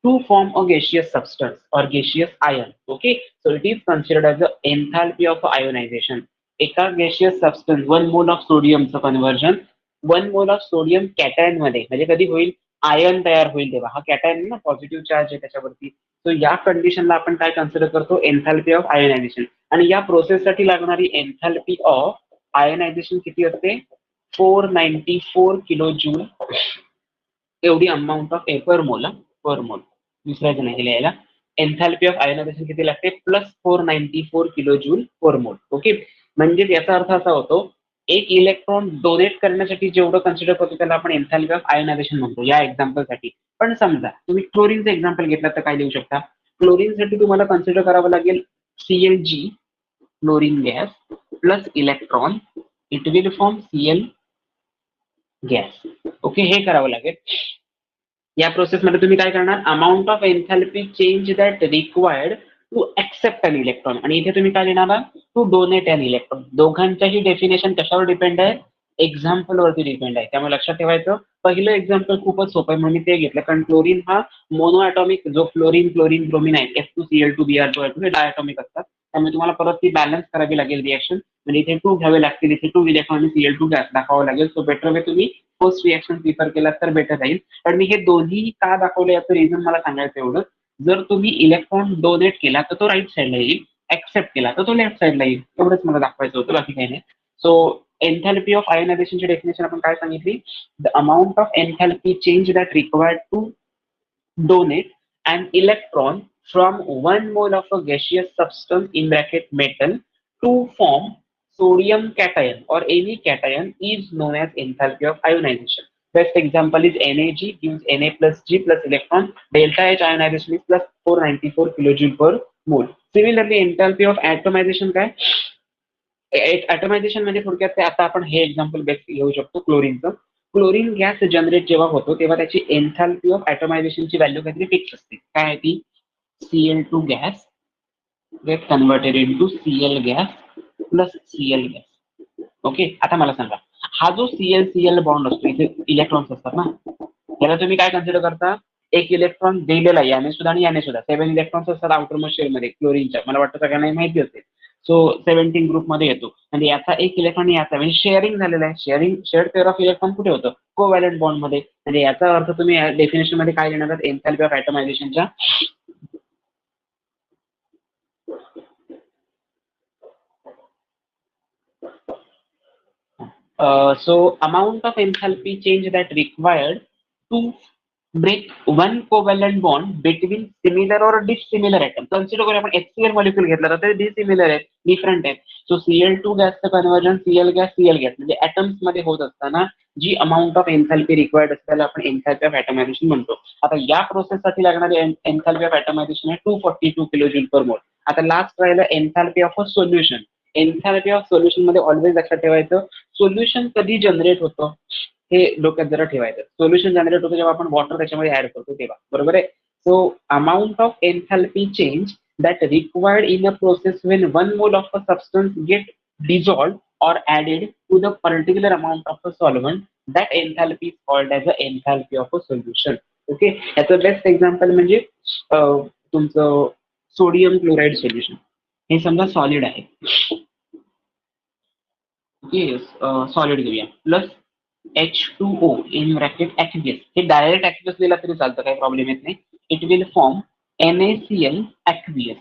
to form a gaseous substance or gaseous ion. Okay, so it is considered as the enthalpy of ionization. एका gaseous substance 1 mole of सोडियमचं conversion 1 mole of sodium cation मध्ये म्हणजे कधी होईल, ion तयार होईल तेव्हा. हा cation ना, पॉझिटिव्ह चार्ज आहे त्याच्यावरती. सो या कंडिशनला आपण काय कन्सिडर करतो, एन्थॅल्पी ऑफ आयोनायझेशन. आणि या प्रोसेससाठी लागणारी एन्थॅल्पी ऑफ आयोनायझेशन किती असते, 494 किलो जूल एवढी अमाऊंट ऑफ पर मोल. पर मोल विसरायचं नाही लिहायला. एन्थॅल्पी ऑफ आयोनायझेशन किती लागते, +494 किलो जूल पर मोल. ओके, म्हणजे याचा अर्थ असा होतो, एक इलेक्ट्रॉन डोनेट करण्यासाठी जेवढं कन्सिडर करतो त्याला आपण एन्थॅल्पी ऑफ आयोनायझेशन म्हणतो या एक्झाम्पलसाठी. पण समजा तुम्ही क्लोरीनचं एक्झाम्पल घेतलं तर काय लिहू शकता, क्लोरीनसाठी तुम्हाला कन्सिडर करावं लागेल ClG, chlorine gas plus electron, it will form Cl gas. Okay, हे करावं लागेल. या प्रोसेसमध्ये तुम्ही काय करणार, amount of enthalpy change that required to accept an electron, आणि इथे तुम्ही काय लिहिणार, टू डोनेट अन इलेक्ट्रॉन. दोघांच्याही डेफिनेशन कशावर डिपेंड आहे, एक्झाम्पल वरती डिपेंड आहे. त्यामुळे लक्षात ठेवायचं, पहिलं एक्झाम्पल खूपच सोपं आहे म्हणून मी ते घेतलं, कारण क्लोरीन हा मोनो ॲटॉमिक, जो फ्लोरीन क्लोरीन ब्रोमीन आहे F2Cl2 Br2 हे डायटॉमिक असतात. त्यामुळे तुम्हाला परत ती बॅलन्स करावी लागेल रिएक्शन. म्हणजे इथे 2 घ्यावे लागतील, इथे 2 इलेक्ट्रॉन आणि Cl2 गॅस दाखवावं लागेल. सो बेटर वे तुम्ही फर्स्ट रिएक्शन प्रिफर केला तर बेटर राहील. पण मी हे दोन्ही का दाखवले याचं रिझन मला सांगायचं एवढं, जर तुम्ही इलेक्ट्रॉन डोनेट केला तर तो राईट साईडला येईल, ऍक्सेप्ट केला तर तो लेफ्ट साईडला येईल, एवढंच मला दाखवायचं होतं, बाकी काही नाही. सो एन्थॅल्पी ऑफ आयोनायझेशनची डेफिनेशन आपण काय सांगितली, the amount of enthalpy change that required to donate an electron from 1 mole of a gaseous substance in bracket metal to form sodium cation or any cation is known as enthalpy of ionization. Best example is NaG, gives Na plus G plus electron, delta H ionization is plus 494 kilojoule per mole. Similarly enthalpy of atomization काय, ॲटमायझेशन म्हणजे थोडक्यात ते, आता आपण हे example best घेऊ शकतो क्लोरीनचं. Chlorine gas generate जेव्हा होतो तेव्हा त्याची एन्थॅल्पी ऑफ ॲटमायझेशनची व्हॅल्यू काहीतरी फिक्स असते. काय आहे ती, Cl2 gas get converted into Cl gas plus Cl gas. Okay, आता मला सांगा, हा जो Cl बॉन्ड असतो, इथे इलेक्ट्रॉन्स असतात ना, याला तुम्ही काय कन्सिडर करता, एक इलेक्ट्रॉन दिलेला आहे, याने सुद्धा आणि याने सुद्धा 7 इलेक्ट्रॉन्स असतात आउटर मोस्ट शेल मध्ये क्लोरीनच्या, मला वाटतं सगळ्यांना माहिती असेल. सो 17 ग्रुप मध्ये येतो, म्हणजे याचा एक इलेक्ट्रॉन याचा, म्हणजे शेअरिंग झालेला आहे. शेअर्ड पेअर ऑफ इलेक्ट्रॉन कुठे होतं, कोव्हॅलंट बॉन्ड मध्ये. म्हणजे याचा अर्थ तुम्ही डेफिनेशन मध्ये काय लिहिणार, एन्थॅल्पी ऑफ ॲटमायझेशनच्या so amount of enthalpy change that required to break one covalent bond between similar or dissimilar atom. Consider करूया आपण HCl मॉलिक्यूल घेतला तर ते डिसिमिलर आहे, डिफरंट आहे. सो Cl2 गॅसचं कन्व्हर्जन Cl गॅस म्हणजे ॲटम्स मध्ये होत असताना जी अमाऊंट ऑफ एन्थॅल्पी रिक्वायर्ड असते त्याला आपण एन्थॅल्पी ऑफ ॲटमायझेशन म्हणतो. आता या प्रोसेससाठी लागणारी एन्थॅल्पी ऑफ ॲटमायझेशन आहे 242 किलोजूल पर मोल. आता लास्ट राहिलं एन्थॅल्पी of a solution. एन्थॅल्पी of solution मध्ये ऑलवेज लक्षात ठेवायचं, सोल्युशन कधी जनरेट होतं हे डोक्यात जरा ठेवायचं. सोल्युशन जनरेट होतं जेव्हा आपण वॉटर त्याच्यामध्ये ऍड करतो तेव्हा, बरोबर आहे. So amount of enthalpy change that required in a process when 1 mole of a substance get dissolved or added to the particular amount of a solvent, that enthalpy is called as the enthalpy of a solution. Okay, याचं best example म्हणजे तुमचं sodium chloride solution. हे समजा solid आहे, okay, solid घेऊया, plus H2O in bracket aqueous. हे direct aqueous लिहिला तरी चालतं, काही प्रॉब्लेम येत नाही. It will form NaCl aqueous.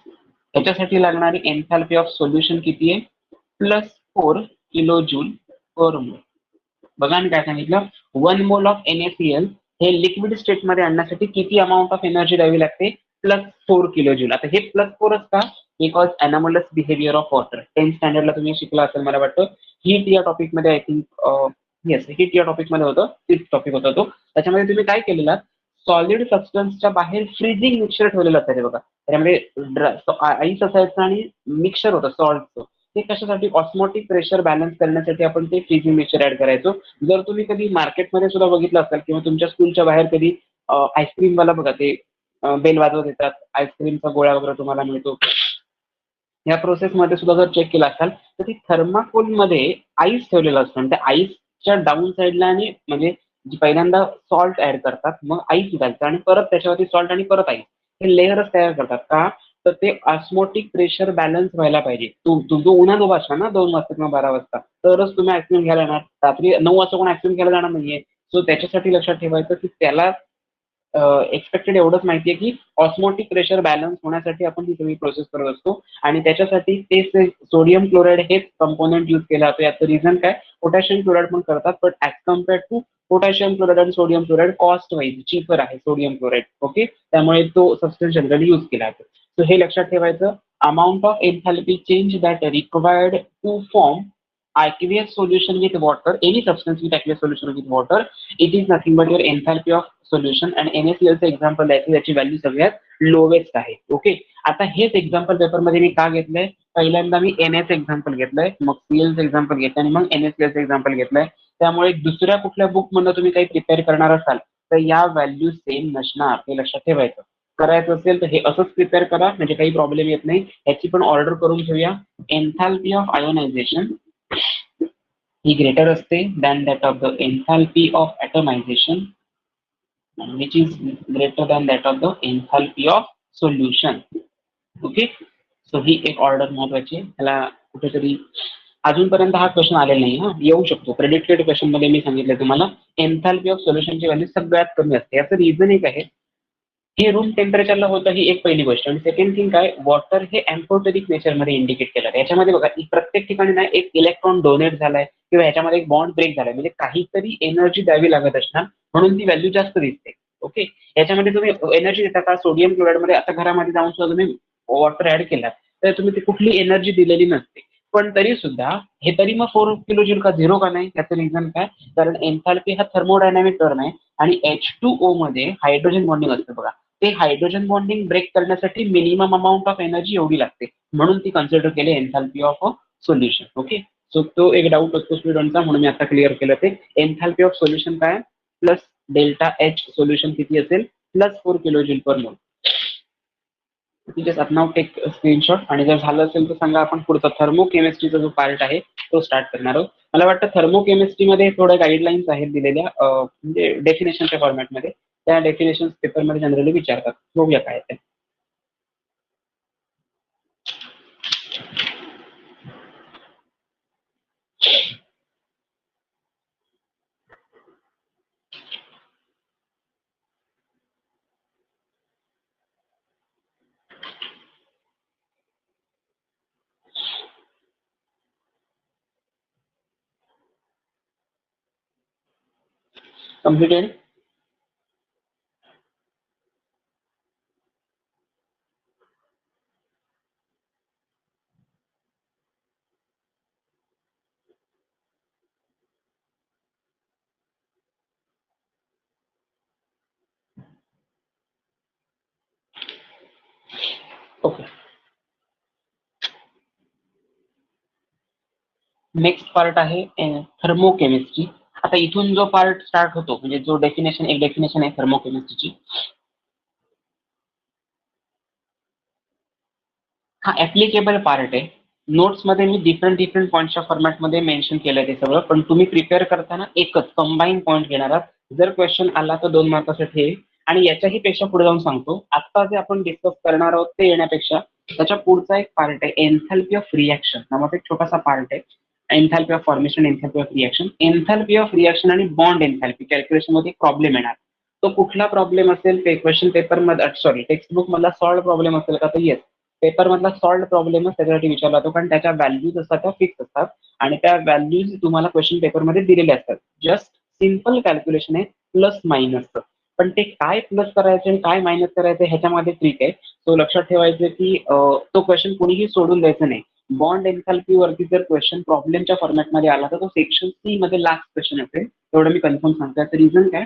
त्याच्यासाठी लागणारी एन्थॅल्पी ऑफ सोल्युशन किती आहे, +4 किलो जूल पर मोल. बघा मी काय सांगितलं, 1 मोल ऑफ NaCl हे लिक्विड स्टेट मध्ये आणण्यासाठी किती अमाऊंट ऑफ एनर्जी द्यावी लागते, +4 किलो जूल. आता हे +4 का, because anomalous behaviour of water 10th स्टँडर्डला तुम्ही शिकला असेल मला वाटतं. हीट या टॉपिक मध्ये, आय थिंक येस, हीट या टॉपिक मध्ये होतं, फिफ्थ टॉपिक होता तो. त्याच्यामध्ये तुम्ही काय केलेलं, सॉलिड सबस्टन्सच्या बाहेर फ्रीजिंग मिक्सचर ठेवलेलं असायचं बघा. त्याच्यामध्ये आईस असायचं आणि मिक्सचर होतं सॉल्टचं. ते कशासाठी ऑस्मोटिक प्रेशर बॅलन्स करण्यासाठी आपण ते फ्रीजिंग मिक्सचर ऍड करायचो. जर तुम्ही कधी मार्केटमध्ये सुद्धा बघितलं असाल किंवा तुमच्या स्कूलच्या बाहेर कधी आईस्क्रीम वाला बघा ते बेल वाजवत येतात, आईस्क्रीमचा गोळा वगैरे तुम्हाला मिळतो. या प्रोसेसमध्ये सुद्धा जर चेक केला असाल तर ती थर्माकोलमध्ये आईस ठेवलेलं असतं आणि त्या आईसच्या डाऊन साईडला आणि म्हणजे जी पहिल्यांदा सॉल्ट ऍड करतात, मग आईस घालतात आणि परत त्याच्यावरती सॉल्ट आणि परत आईस, हे लेअरच तयार करतात. का तर ते ऑस्मोटिक प्रेशर बॅलन्स व्हायला पाहिजे. जो उन्हात उभा असला ना 2 वाजता किंवा 12 वाजता तरच तुम्ही आईस्क्रीम घ्यायला येणार. रात्री 9 वाजता कोण आईस्क्रीम घ्यायला जाणार नाहीये. सो त्याच्यासाठी लक्षात ठेवायचं की त्याला एक्सपेक्टेड एवढंच माहितीये की ऑस्मोटिक प्रेशर बॅलन्स होण्यासाठी आपण ही सगळी प्रोसेस करत असतो आणि त्याच्यासाठी ते सोडियम क्लोराईड हेच कंपोनंट यूज केला जातो. याचं रिझन काय, पोटॅशियम क्लोराईड पण करतात, but as compared to potassium chloride आणि sodium chloride cost wise cheaper आहे सोडियम क्लोराईड. ओके, त्यामुळे तो सबस्टन्स जनरली यूज केला जातो. सो हे लक्षात ठेवायचं. Amount of enthalpy change that required to form aqueous solution with water, any substance with aqueous solution with water, it is nothing but your enthalpy of solution. and NaCl चं example द्यायचं, त्याची value सगळ्यात lowest आहे. Okay, आता हेच example पेपरमध्ये मी का घेतलंय, पहिल्यांदा मी Na चं एक्झाम्पल घेतलंय, मग Cl चं एक्झाम्पल घेतलंय आणि मग NaCl चं एक्झाम्पल घेतलंय. त्यामुळे दुसऱ्या कुठल्या बुक मधनं तुम्ही काही प्रिपेअर करणार असाल तर या व्हॅल्यू सेम नसणार, हे लक्षात ठेवायचं. करायचं असेल तर हे असंच प्रिपेअर करा, म्हणजे काही प्रॉब्लेम येत नाही. याची पण ऑर्डर करून ठेवूया. एन्थॅल्पी ऑफ आयोनायझेशन ही ग्रेटर असते than that of the enthalpy of atomization which is greater than that of the enthalpy of solution. Okay, so ही एक ऑर्डर महत्वाची आहे. त्याला कुठेतरी अजूनपर्यंत हा क्वेश्चन आलेला नाही, हा येऊ शकतो. प्रेडिक्टेड क्वेश्चन मध्ये मी सांगितलं तुम्हाला एन्थॅल्पी ऑफ सोल्युशनची व्हॅल्यू सगळ्यात कमी असते. याचं रिझन एक आहे, हे रूम टेम्परेचरला होतं, ही एक पहिली गोष्ट. आणि सेकंड थिंग काय, वॉटर हे एम्फोटेरिक नेचरमध्ये इंडिकेट केलं. याच्यामध्ये बघा प्रत्येक ठिकाणी नाही एक इलेक्ट्रॉन डोनेट झालाय किंवा ह्याच्यामध्ये एक बॉन्ड ब्रेक झालाय, म्हणजे काहीतरी एनर्जी द्यावी लागत असणार, म्हणून ती व्हॅल्यू जास्त दिसते. ओके, याच्यामध्ये तुम्ही एनर्जी देता का, सोडियम क्लोराईडमध्ये आता घरामध्ये जाऊन सुद्धा तुम्ही वॉटर ऍड केला तर तुम्ही ती कुठली एनर्जी दिलेली नसते, पण तरी सुद्धा हे तरी मग 4 किलो जूल का 0 का नाही, त्याचं रिझन काय, कारण एन्थॅल्पी हा थर्मोडायनामिक टर्म आहे आणि H2O मध्ये हायड्रोजन बॉन्डिंग असतं बघा. ते हायड्रोजन बॉन्डिंग ब्रेक करण्यासाठी मिनिमम अमाऊंट ऑफ एनर्जी एवढी लागते, म्हणून ती कन्सिडर केली एन्थॅल्पी of a solution. Okay, so तो एक डाऊट असतो स्टुडंटचा, म्हणून मी आता क्लिअर केलं. ते एन्थॅल्पी ऑफ सोल्युशन काय प्लस डेल्टा एच सोल्युशन किती असेल प्लस 4 किलो जूल पर मोल. जस्ट नाव टेक स्क्रीनशॉट आणि जर झालं असेल तर सांगा. आपण पुढचा थर्मोकेमिस्ट्रीचा जो पार्ट आहे तो स्टार्ट करणार आहोत. मला वाटतं थर्मोकेमिस्ट्रीमध्ये थोड्या गाईडलाईन्स आहेत दिलेल्या, म्हणजे डेफिनेशनच्या फॉर्मॅटमध्ये. त्या डेफिनेशन पेपरमध्ये जनरली विचारतात, बघूया काय ते. कम्प्लिटेड. ओके, नेक्स्ट पार्ट आहे थर्मोकेमिस्ट्री. आता इथून जो पार्ट स्टार्ट होतो, म्हणजे जो डेफिनेशन, एक डेफिनेशन आहे थर्मोकेमिस्ट्रीची, हा ऍप्लिकेबल पार्ट आहे. नोट्समध्ये मी डिफरंट पॉईंटच्या फॉर्मॅटमध्ये मेन्शन केलंय ते सगळं, पण तुम्ही प्रिपेअर करताना एकच कंबाईन पॉईंट घेणार आहात. जर क्वेश्चन आला तर 2 मार्कासाठी येईल. आणि याच्याही पेक्षा पुढे जाऊन सांगतो, आता जे आपण डिस्कस करणार आहोत ते येण्यापेक्षा त्याच्या पुढचा एक पार्ट आहे एन्थॅल्पी ऑफ रिॲक्शन नावाचा एक छोटासा पार्ट आहे. एन्थॅल्पी of formation, एन्थॅल्पी of reaction. एन्थॅल्पी of reaction आणि बॉन्ड एन्थॅल्पी कॅल्क्युलेशन मध्ये प्रॉब्लेम येणार. तो कुठला प्रॉब्लेम असेल, क्वेश्चन पेपर मध्ये, सॉरी टेक्स्टबुक मधला सॉल्व प्रॉब्लेम असेल का, तर येस, पेपर मधला सॉल्व प्रॉब्लेमच त्याच्यासाठी विचारला जातो, कारण त्याच्या व्हॅल्यूज असतात त्या फिक्स असतात आणि त्या व्हॅल्यूज तुम्हाला क्वेश्चन पेपरमध्ये दिलेल्या असतात. जस्ट सिम्पल कॅल्क्युलेशन आहे, प्लस मायनसचं. पण ते काय प्लस करायचं आणि काय मायनस करायचं ह्याच्यामध्ये ट्रिक आहे. तो लक्षात ठेवायचं की तो क्वेश्चन कोणीही सोडून द्यायचा नाही. बॉन्ड एन्थॅल्पी वरती जर क्वेश्चन प्रॉब्लेमच्या फॉर्मॅटमध्ये आला तर तो सेक्शन सी मध्ये लास्ट क्वेश्चन असेल, एवढं मी कन्फर्म सांगतो. त्याचं रिझन काय,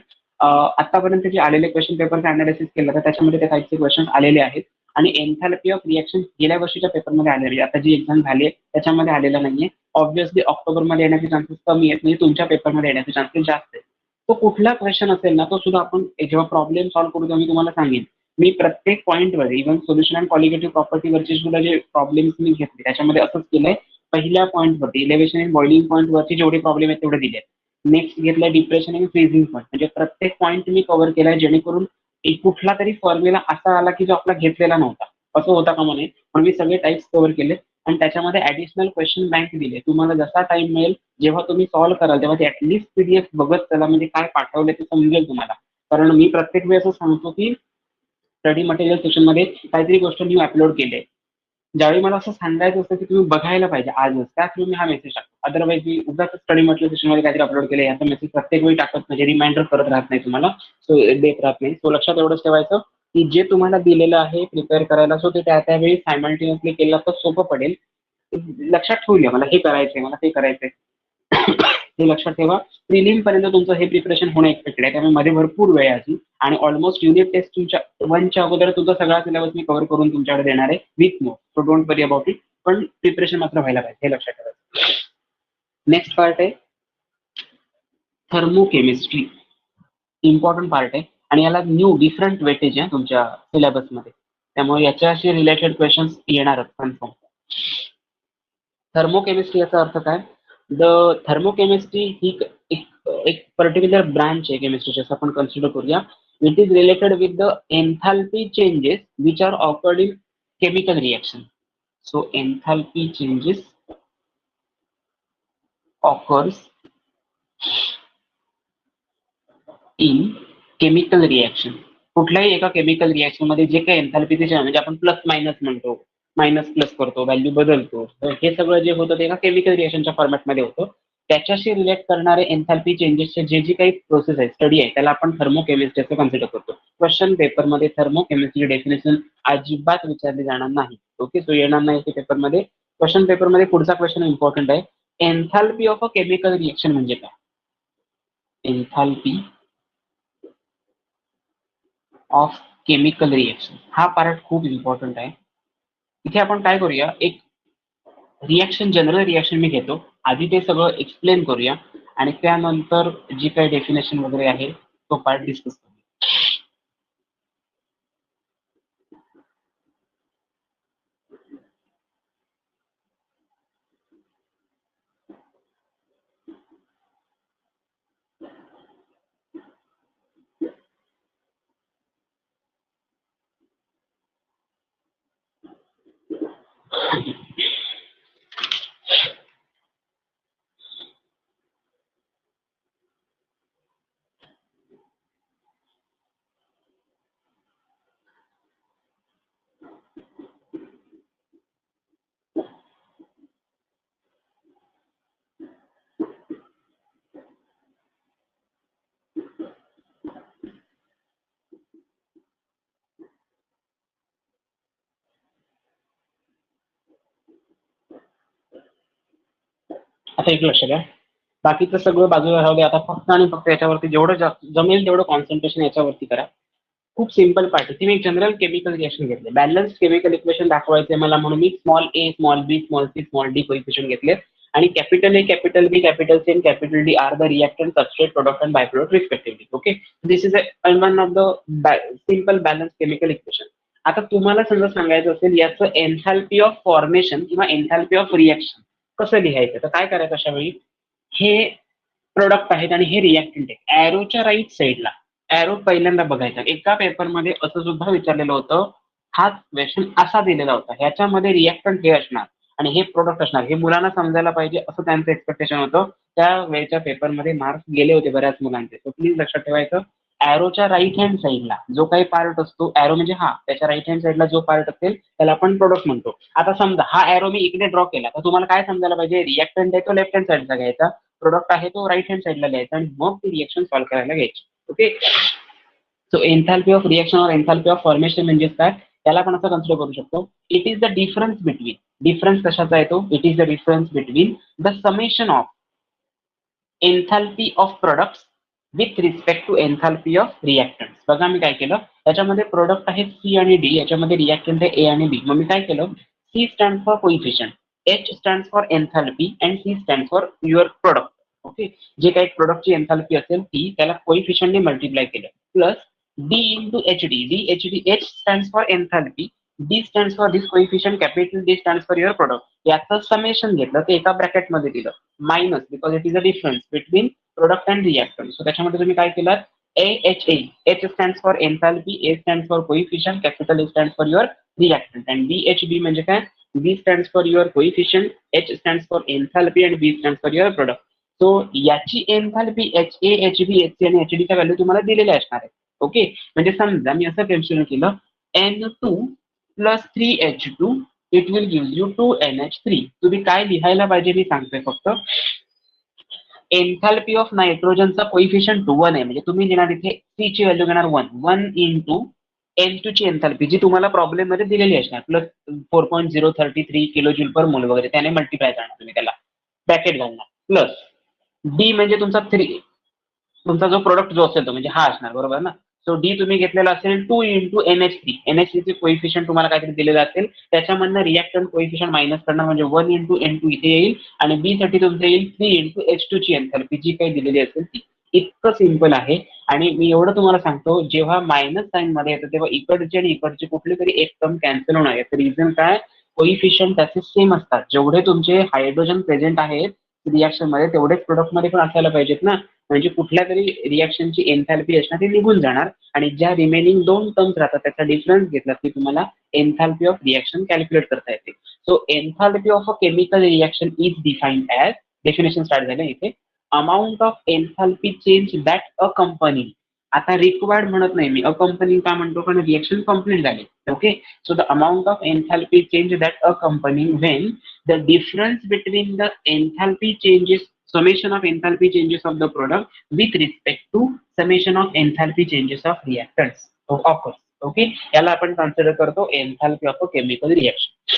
आतापर्यंत जे आलेले क्वेश्चन पेपरचं अनालिसिस केलं तर त्याच्यामध्ये त्या टाईपचे क्वेश्चन आलेले आहेत आणि एन्थॅल्पी ऑफ रिएक्शन गेल्या वर्षीच्या पेपरमध्ये आलेली, आता जी एक्झाम झाली आहे त्याच्यामध्ये आलेला नाहीये. ऑब्व्हियसली ऑक्टोबरमध्ये येण्याचे चान्सेस कमी आहेत, म्हणजे तुमच्या पेपरमध्ये येण्याचे चान्सेस जास्त आहेत. तो कुठला क्वेश्चन असेल ना, तो सुद्धा आपण जेव्हा प्रॉब्लेम सॉल्व्ह करू तेव्हा मी तुम्हाला सांगेन. मी प्रत्येक पॉईंटवर इव्हन सोल्युशन अँड कॉलिगेटिव्ह प्रॉपर्टीवरचे सुद्धा जे प्रॉब्लेम्स मी घेतले त्याच्यामध्ये असंच केलंय. पहिल्या पॉईंटवरती इलेव्हेशन अँड बॉइलिंग पॉईंटवरती जेवढे प्रॉब्लेम आहेत तेवढे दिले. नेक्स्ट घेतलाय डिप्रेशन आणि फ्रीझिंग पॉईंट, म्हणजे प्रत्येक पॉईंट मी कव्हर केलाय जेणेकरून एक कुठला तरी फॉर्म्युला असा आला की जो आपला घेतलेला नव्हता, असं होता का म्हणे. पण मी सगळे टाइप्स कव्हर केले आणि त्याच्यामध्ये ऍडिशनल क्वेश्चन बँक दिले. तुम्हाला जसा टाइम मिळेल जेव्हा तुम्ही सॉल्व्ह कराल तेव्हा ते ऍटलीस्ट पीडीएफ बघत चला, म्हणजे काय पाठवले ते समजेल तुम्हाला. कारण मी प्रत्येक वेळेस असं सांगतो की स्टडी मटेरियल सेक्शनमध्ये काहीतरी गोष्ट न्यू अपलोड केले. ज्यावेळी मला असं सांगायचं असतं की तुम्ही बघायला पाहिजे आजच, त्याच वेळी मी हा मेसेज टाकतो. अदरवाईज मी उगाच स्टडी मटेरियल सेक्शनमध्ये काहीतरी अपलोड केलं याचा मेसेज प्रत्येक वेळी टाकत म्हणजे रिमाइंडर करत राहत नाही तुम्हाला, सो देत राहत नाही. सो लक्षात एवढंच ठेवायचं की जे तुम्हाला दिलेलं आहे प्रिपेअर करायला, सो ते त्यावेळी सायमल्टेनियसली केलं तर सोपं पडेल. लक्षात ठेवूया मला हे करायचंय, मला ते करायचंय. हे लक्षात ठेवा. प्रिलिम पर्यंत तुमचं हे प्रिपरेशन होणं एक्सपेक्टेड आहे, त्यामुळे मध्ये भरपूर वेळ आहे अजून. आणि ऑलमोस्ट युनिट टेस्ट तुमच्या 1च्या अगोदर तुमचा सगळा सिलेबस मी कव्हर करून तुमच्याकडे देणार आहे with more, so don't worry about it. पण प्रिपरेशन मात्र व्हायला पाहिजे, हे लक्षात ठेवायचं. नेक्स्ट पार्ट आहे थर्मोकेमिस्ट्री. इम्पॉर्टंट पार्ट आहे आणि याला न्यू डिफरंट वेटेज आहे तुमच्या सिलेबसमध्ये, त्यामुळे याच्याशी रिलेटेड क्वेश्चन्स येणारच कन्फर्म. थर्मोकेमिस्ट्री याचा अर्थ काय? द थर्मोकेमिस्ट्री ही एक पर्टिक्युलर ब्रांच आहे केमिस्ट्रीची असं आपण कन्सिडर करूया. It is related with the enthalpy changes which are occurred in chemical reaction. So enthalpy changes occurs in chemical reaction. कुठल्याही एका केमिकल रिएक्शन मध्ये जे काही एन्थाल्पीचे चेंज, म्हणजे आपण प्लस मायनस म्हणतो, मायनस प्लस करतो, व्हॅल्यू बदलतो, तर हे सगळं जे होतं ते एका केमिकल रिएक्शनच्या फॉर्मॅटमध्ये होतं. त्याच्याशी रिलेट करणारे एन्थाल्पी चेंजेसचे जे काही प्रोसेस आहे, स्टडी आहे, त्याला आपण थर्मोकेमिस्ट्री असं कन्सिडर करतो. क्वेश्चन पेपरमध्ये थर्मोकेमिस्ट्री डेफिनेशन अजिबात विचारली जाणार नाही. ओके, तो येणार नाही की पेपरमध्ये. क्वेश्चन पेपरमध्ये पुढचा क्वेश्चन इम्पॉर्टंट आहे, enthalpy of a chemical reaction म्हणजे काय? एन्थाल्पी ऑफ केमिकल रिएक्शन हा पार्ट खूप इम्पॉर्टंट आहे. इथे आपण काय करूया, एक रिएक्शन, जनरल रिएक्शन मी घेतो, आधी ते सगळं एक्सप्लेन करूया आणि त्यानंतर जी काही डेफिनेशन वगैरे आहे तो पार्ट डिस्कस करूया. आता एक लक्ष द्या, बाकीचं सगळं बाजूला राहू दे. आता फक्त आणि फक्त याच्यावरती जेवढं जमेल तेवढं कॉन्सन्ट्रेशन याच्यावरती करा. खूप सिम्पल पार्ट आहे. तुम्ही एक जनरल केमिकल रिएक्शन घेतले, बॅलन्स केमिकल इक्वेशन दाखवायचे मला म्हणून मी small A, small B, small C, small D coefficient घेतले आणि capital A, capital B, capital C, capital D are the reactant, substrate, product and by product respectively. Okay, this is one of the simple balance chemical equation. आता तुम्हाला समजा सांगायचं असेल याचं enthalpy of formation किंवा enthalpy of reaction कसं लिहायचं, तर काय करायचं अशा वेळी, हे प्रोडक्ट आहेत आणि हे रिएक्टंट आहे. एरोच्या राईट साईडला एरो पहिल्यांदा बघायचा. एका पेपरमध्ये असं सुद्धा विचारलेलं होतं, हा क्वेश्चन असा दिलेला होता, ह्याच्यामध्ये रिएक्टंट हे असणार आणि हे प्रोडक्ट असणार, हे मुलांना समजायला पाहिजे असं त्यांचं एक्सपेक्टेशन होतं. त्या वेळच्या पेपरमध्ये मार्क्स गेले होते बऱ्याच मुलांचे. सो प्लीज लक्षात ठेवायचं, एरोच्या राईट हँड साईडला जो काही पार्ट असतो, एरो म्हणजे हा, त्याच्या राईट हँड साईडला जो पार्ट असेल त्याला आपण प्रोडक्ट म्हणतो. आता समजा हा एरो मी इकडे ड्रॉ केला तर तुम्हाला काय समजायला पाहिजे, रिएक्टंट आहे तो लेफ्ट हँड साईडला घ्यायचा, प्रोडक्ट आहे तो राईट हँड साईडला घ्यायचा आणि मग ती रिएक्शन सॉल्व्ह करायला घ्यायची. Okay, so enthalpy of reaction और एन्थाल्पी ऑफ फॉर्मेशन म्हणजे काय, त्याला आपण असं कन्सिडर करू शकतो, it is the difference between, difference कशाचा येतो, it is the difference between the summation of enthalpy of products with respect to enthalpy of reactant. बघा मी काय केलं, त्याच्यामध्ये प्रोडक्ट आहेत सी आणि डी, याच्यामध्ये रिॲक्टंट आहे ए आणि बी. मग मी काय केलं, C stand for coefficient, H stand for enthalpy and C stand for your product. Okay, जे काही प्रोडक्टची एन्थाल्पी असेल ती त्याला कोइफिशियंटने मल्टिप्लाय केलं, plus D into H D. H stand for enthalpy, D stand for this coefficient, capital D stand for your product. याचं समेशन घेतलं ते एका ब्रॅकेटमध्ये दिलं, minus because it is a difference between product and reactant. So त्याच्यामध्ये तुम्ही काय केलं, AHA, H stands for enthalpy, A stands for coefficient, capital A stands for your reactant, and BHB म्हणजे काय, B stands for your coefficient, H stands for enthalpy and B stands for your product. So याची enthalpy HA, HB, HC आणि HD च्या value तुम्हाला दिलेल्या असणार आहे. Okay, म्हणजे समजा मी असं कन्सिडर केलं, N2 plus 3H2 it will give you 2NH3. तुम्ही काय लिहायला पाहिजे मी सांगतोय फक्त, एन्थाल्पी ऑफ नायट्रोजनचा कोइफिशियंट 1 आहे, म्हणजे तुम्ही घेणार इथे सी ची व्हॅल्यू घेणार 1 इंटू N2 ची एन्थाल्पी जी तुम्हाला प्रॉब्लेम मध्ये दिलेली असणार, प्लस 4.033 किलो जूल पर मोल वगैरे, त्याने मल्टिप्लाय करणार तुम्ही, त्याला ब्रॅकेट घालणार, प्लस डी म्हणजे तुमचा 3, तुमचा जो प्रोडक्ट जो असेल तो म्हणजे हा असणार, बरोबर ना. सो डी तुम्ही घेतलेला असेल 2 इंटू NH3. NH3 चे कोइफिशियंट तुम्हाला काहीतरी दिलेलं असेल, त्याच्यामधनं रिॲक्टंट कोइफिशियंट मायनस करणार, म्हणजे 1 इंटू N2 इथे येईल, आणि बी साठी तुमचं येईल 3 इंटू H2 ची एन्थाल्पी जी काही दिलेली असेल ती. इतकं सिम्पल आहे. आणि मी एवढं तुम्हाला सांगतो, जेव्हा मायनस साईन मध्ये येतं तेव्हा इकडचे आणि इकडचे कुठली तरी एक टर्म कॅन्सल होणार. याचं रिझन काय, कोइफिशियंट त्याचे सेम असतात. जेवढे तुमचे हायड्रोजन प्रेझेंट आहेत रिॲक्शन मध्ये तेवढेच प्रोडक्ट मध्ये पण असायला पाहिजेत ना, म्हणजे कुठल्या तरी रिॲक्शनची एन्थाल्पी असणार ती निघून जाणार, आणि ज्या रिमेनिंग 2 टर्म्स राहतात त्याचा डिफरन्स घेतला की तुम्हाला एन्थाल्पी ऑफ रिॲक्शन कॅल्क्युलेट करता येते. So enthalpy of a chemical reaction is defined as, definition start झालं इथे, amount of enthalpy change that a company. आता रिक्वायर्ड म्हणत नाही मी, अ कंपनी का म्हणतो, कारण रिॲक्शन कंप्लीट झाली. Okay, so the amount of enthalpy change that a company when the difference between the enthalpy changes, summation of enthalpy changes of the product with respect to summation of enthalpy changes of reactants occurs. Okay, याला आपण consider करतो enthalpy of a chemical reaction.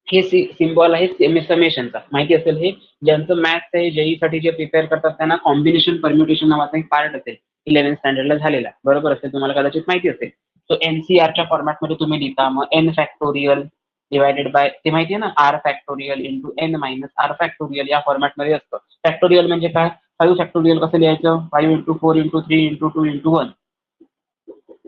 हे symbol आहे समेशनचा, माहिती असेल. हे ज्यांचं maths आहे जेई साठी जे प्रिपेअर करतात त्यांना कॉम्बिनेशन परम्युटेशन नावाचा एक पार्ट असेल 11th स्टँडर्डला झालेला, बरोबर असेल, तुम्हाला कदाचित माहिती असेल. तो एनसीआरच्या फॉर्मॅटमध्ये तुम्ही लिहिता, मग एन फॅक्टोरियल डिवायडेड बाय, ते माहिती आहे ना, R factorial into N minus R factorial या फॉर्मॅटमध्ये असतं. फॅक्टोरियल म्हणजे काय, 5 फॅक्टोरियल कसं लिहायचं, 5 into 4 into 3 into 2 into 1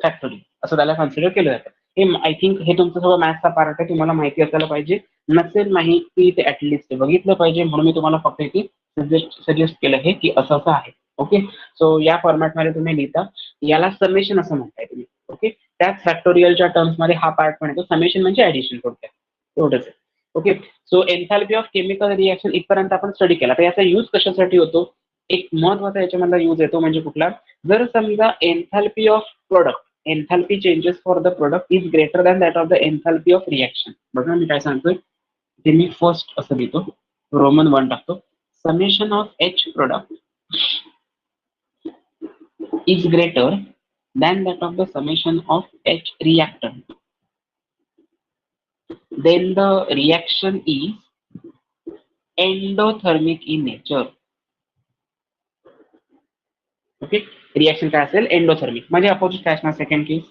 factorial, असं त्याला कन्सिडर केलं जातं. हे आय थिंक हे तुमचं सगळं मॅथ्सचा पार्ट आहे, तुम्हाला माहिती असायला पाहिजे. नसेल माहिती ते ऍटलिस्ट बघितलं पाहिजे, म्हणून मी तुम्हाला फक्त इथे सजेस्ट केलं हे की असं असं आहे. ओके, सो या फॉर्मॅटमध्ये तुम्ही लिहिता, याला समेशन असं म्हणताय तुम्ही. ओके, त्याच फॅक्टोरियलच्या टर्म्स मध्ये हा पार्ट पण येतो, समेशन म्हणजे ऍडिशन थोडक्यात, एवढंच आहे. Okay, so enthalpy of chemical reaction इथपर्यंत आपण स्टडी केला. तर याचा यूज कशासाठी होतो, एक महत्वाचा याच्यामधला यूज येतो म्हणजे कुठला, जर समजा enthalpy of product, enthalpy changes for the product is greater than that of the enthalpy of reaction. बघा मी काय सांगतोय ते, मी फर्स्ट असं लिहितो, रोमन 1 टाकतो, summation of H product is greater than that of the summation of H reactant, then the reaction is endothermic in nature. Okay, reaction काय असेल, एंडोथर्मिक. म्हणजे अपोजिट काय असणार, second case,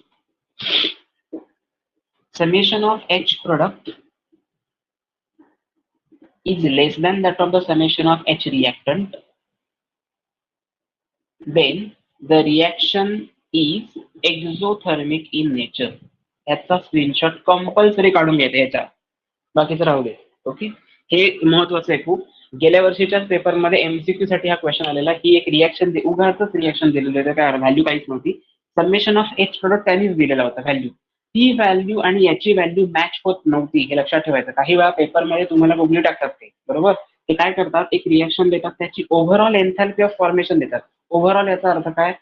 summation of H product is less than that of the summation of H reactant, then the reaction is exothermic in nature. याचा screenshot compulsory काढून घ्यायचा याचा, बाकीचं राहू दे. ओके, हे महत्वाचं आहे खूप. गेल्या वर्षीच्याच पेपरमध्ये एमसीक्यू साठी हा क्वेश्चन आलेला की एक रिॲक्शन उगाचच रिॲक्शन दिलेलं होतं, काय व्हॅल्यू काहीच नव्हती, समेशन ऑफ एच प्रोडक्ट त्यांनीच दिलेला होता व्हॅल्यू, ती व्हॅल्यू आणि याची व्हॅल्यू मॅच होत नव्हती, हे लक्षात ठेवायचं. काही वेळा पेपरमध्ये तुम्हाला गुगली टाकतात ते, बरोबर, ते काय करतात, एक रिॲक्शन देतात, त्याची ओव्हरऑल एन्थाल्पी ऑफ फॉर्मेशन देतात. ओव्हरऑल याचा अर्थ काय,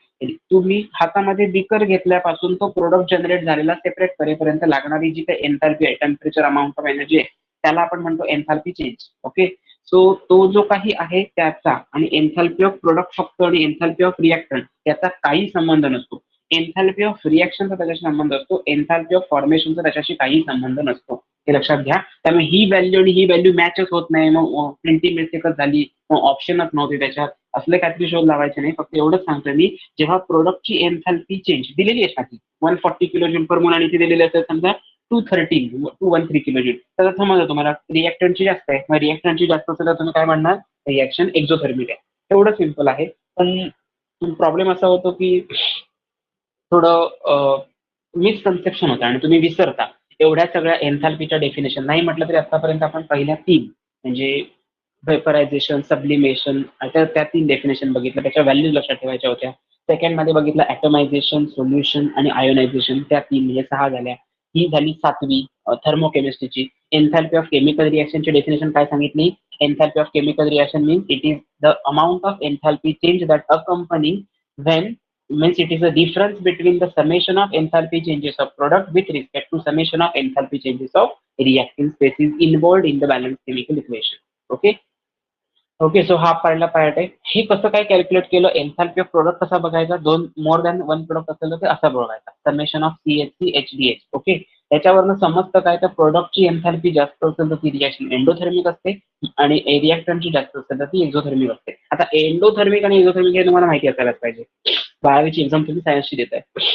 तुम्ही हातामध्ये बिकर घेतल्यापासून तो प्रोडक्ट जनरेट झालेला सेपरेट करेपर्यंत लागणारी जी काही एन्थाल्पी आहे, टेम्परेचर, अमाऊंट ऑफ एनर्जी आहे, त्याला आपण म्हणतो एन्थाल्पी चेंज. ओके, सो तो जो काही आहे त्याचा आणि एन्थाल्पी ऑफ प्रोडक्ट फक्त आणि एन्थाल्पी ऑफ रिॲक्टंट याचा काही संबंध नसतो. एन्थाल्पी ऑफ रिॲक्शनचा त्याच्याशी संबंध असतो, एन्थाल्पी ऑफ फॉर्मेशनचा त्याच्याशी काही संबंध नसतो. हे लक्षात घ्या. त्यामुळे ही व्हॅल्यू आणि ही व्हॅल्यू मॅचच होत नाही, मग प्रिंटिंग मिस्टेकच झाली, मग ऑप्शनच नव्हते त्याच्यात, असले काहीतरी शोध लावायचे नाही. फक्त एवढंच सांगतो मी, जेव्हा प्रोडक्टची एन्थॅल्पी चेंज दिलेली आहे साठी 140 किलो जूल पर मोल आणि ती दिलेली असेल समजा 213 किलो जूल, तर समजा तुम्हाला रिएक्टंटची जास्त आहे, मग रिएक्टंटची जास्त असेल तर तुम्ही काय म्हणणार, रिएक्शन एक्झोथर्मिक आहे. एवढं सिम्पल आहे. पण प्रॉब्लेम असा होतो की थोडं मिसकन्सेप्शन होतं आणि तुम्ही विसरता एवढ्या सगळ्या एन्थॅल्पीच्या डेफिनेशन. नाही म्हटलं तरी आतापर्यंत आपण पहिल्या 3 म्हणजे वेपरायझेशन, सब्लिमेशन, त्या 3 डेफिनेशन बघितलं, त्याच्या व्हॅल्यूज लक्षात ठेवायच्या होत्या. सेकंड मध्ये बघितलं ॲटोमायझेशन, सोल्युशन आणि आयोनायझेशन, त्या 3 म्हणजे 6 झाल्या. ही झाली 7वी थर्मोकेमिस्ट्रीची. एन्थॅल्पी ऑफ केमिकल रिएक्शनची डेफिनेशन काय सांगितली? एन्थॅल्पी of chemical reaction means it is the amount of enthalpy change that अकंपनी when means it is a difference between the summation of enthalpy changes of product with respect to summation of enthalpy changes of reacting species involved in the balanced chemical equation. Okay. Okay, so हा पहिला part आहे. हे कसं काय calculate केलं, एन्थॅल्पी of product कसा बघायचा, more than 1 product असेल तर ते असा बघायचा, summation of CH3 HDH. Okay, त्याच्यावरनं समजतं काय, तर प्रोडक्टची एन्थॅल्पी जास्त असेल तर ती रिएक्शन एंडोथर्मिक असते आणि रिएक्टंटची जास्त असेल तर ती एक्झोथर्मिक असते. आता एंडोथर्मिक आणि एक्झोथर्मिक हे तुम्हाला माहिती असायलाच पाहिजे, 12वीची एक्झाम तुम्ही सायन्सची देत आहे.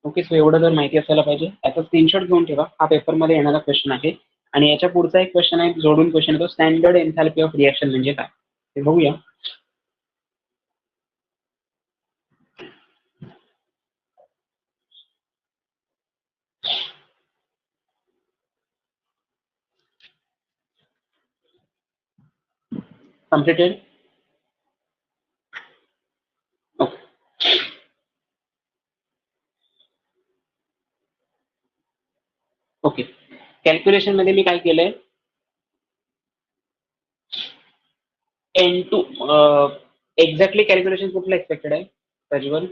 ओके, सो एवढं जर माहिती असायला पाहिजे. याचा स्क्रीनशॉट घेऊन ठेवा, हा पेपरमध्ये येणारा क्वेश्चन आहे. आणि याच्या पुढचा एक क्वेश्चन आहे, जोडून क्वेश्चन येतो, स्टँडर्ड एन्थॅल्पी ऑफ रिएक्शन म्हणजे काय, ते बघूया. कम्प्लिटेड. Okay, okay. कॅल्क्युलेशन मध्ये मी काय केलंय, N2 एक्झॅक्टली कॅल्क्युलेशन कुठलं एक्सपेक्टेड आहे प्रज्वल?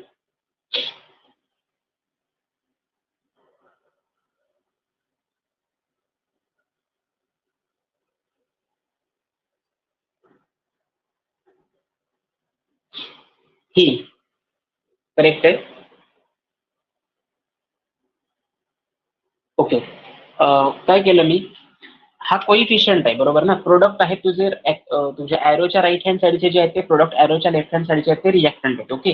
ही करेक्ट आहे. ओके, काय केलं मी, हा कोइफिशियंट आहे बरोबर ना, प्रोडक्ट आहे तुझे, तुझ्या एरोच्या राईट हँड साईडचे जे आहेत ते प्रोडक्ट, एरोच्या लेफ्ट हँड साईडचे आहेत ते रिएक्टंट आहेत. ओके,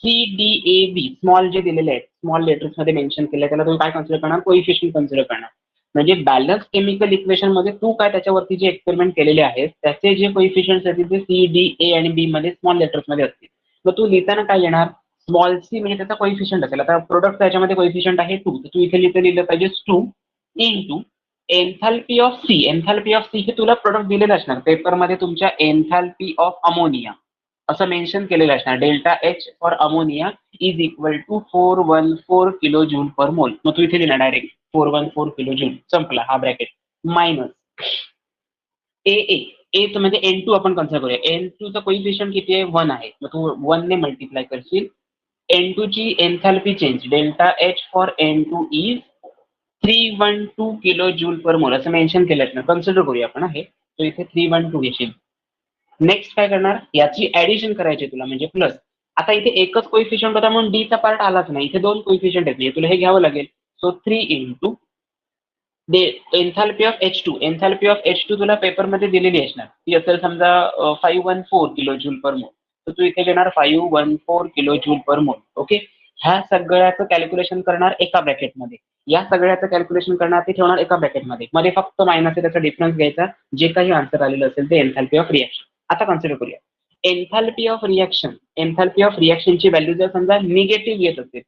CDAB स्मॉल जे दिलेले आहेत, स्मॉल लेटर्स मध्ये मेन्शन केले, त्याला तुम्ही काय कन्सिडर करणार, कोइफिशियंट कन्सिडर करणार. म्हणजे बॅलन्स केमिकल इक्वेशन मध्ये तू काय त्याच्यावरती जे एक्सपेरिमेंट केलेले आहेत त्याचे जे कोइफिशियंट असतील ते CDA आणि B मध्ये स्मॉल लेटर्स मध्ये असतील. मग तू लिहिताना काय येणार, स्मॉल सी म्हणजे त्याचा कोइफिशियंट असेल. आता प्रोडक्ट त्याच्यामध्ये कोइफिशियंट आहे 2, तर तू इथे लिहिलं पाहिजे 2 into enthalpy of C. Enthalpy of C हे तुला प्रोडक्ट दिलेलं असणार पेपरमध्ये तुमच्या, एन्थॅल्पी ऑफ अमोनिया असं मेन्शन केलेलं असणार, delta H for ammonia is equal to 414 kilo joule per mole. मग तू इथे लिहिणार डायरेक्ट 414 किलो जूल, संपला हा ब्रॅकेट. मायनस ए एच म्हणजे N2 आपण कन्सिडर करूया, N2 चा कोइफिशियंट किती आहे, 1 आहे, मग तू 1 ने मल्टिप्लाय करशील. N2 ची एन्थॅल्पी change delta H for N2 is 312 kilo joule per मोल असं मेन्शन केलं ना, कन्सिडर करूया आपण हे. तो इथे 312 घेशील. नेक्स्ट काय करणार, याची ऍडिशन करायची तुला म्हणजे प्लस. आता इथे एकच कोइफिशियंट होता म्हणून डी चा पार्ट आलाच नाही, इथे 2 कोइफिशियंट आहेत, तुला हे घ्यावं लागेल. So 3 into enthalpy of H2. एन्थॅल्पी of H2 तुला पेपरमध्ये दिलेली असणार, ती असेल समजा 514 किलो जूल पर मोल, तर तू इथे घेणार 514 किलो जूल पर मोल. ओके, ह्या सगळ्याचं कॅल्क्युलेशन करणार एका ब्रॅकेटमध्ये, या सगळ्याचं कॅल्क्युलेशन करणार ते ठेवणार एका ब्रॅकेटमध्ये, मध्ये फक्त मायनस आहे त्याचा डिफरन्स घ्यायचा, जे काही आन्सर आलेलं असेल ते एन्थॅल्पी ऑफ रिएक्शन. आता कन्सिडर करूया enthalpy of reaction. Enthalpy of रिएक्शनची व्हॅल्यू जर समजा निगेटिव्ह येत असेल,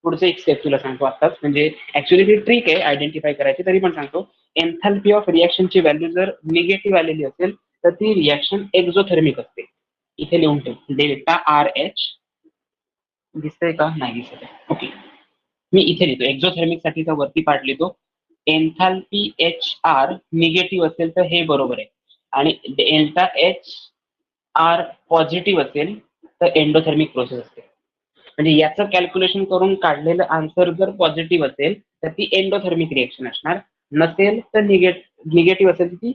पुढचं एक स्टेप तुला सांगतो आताच, म्हणजे ऍक्च्युली ती ट्रिक आहे आयडेंटिफाय करायची, तरी पण सांगतो. एन्थॅल्पी ऑफ रिएक्शनची व्हॅल्यू जर निगेटिव्ह आलेली असेल तर ती रिएक्शन एक्झोथर्मिक असते. इथे लिहून ठेव डेल्टा RH, दिसतंय का, नाही दिसत आहे. ओके, मी इथे लिहितो एक्झोथर्मिक साठीचा वरती पार्ट लिहितो. एन्थॅल्पी HR निगेटिव्ह असेल तर हे बरोबर आहे, आणि डेल्टा HR पॉझिटिव्ह असेल तर एंडोथर्मिक प्रोसेस असते. म्हणजे याचं कॅल्क्युलेशन करून काढलेलं आन्सर जर पॉझिटिव्ह असेल तर ती एंडोथर्मिक रिएक्शन असणार, नसेल तर निगेटिव्ह असेल तर ती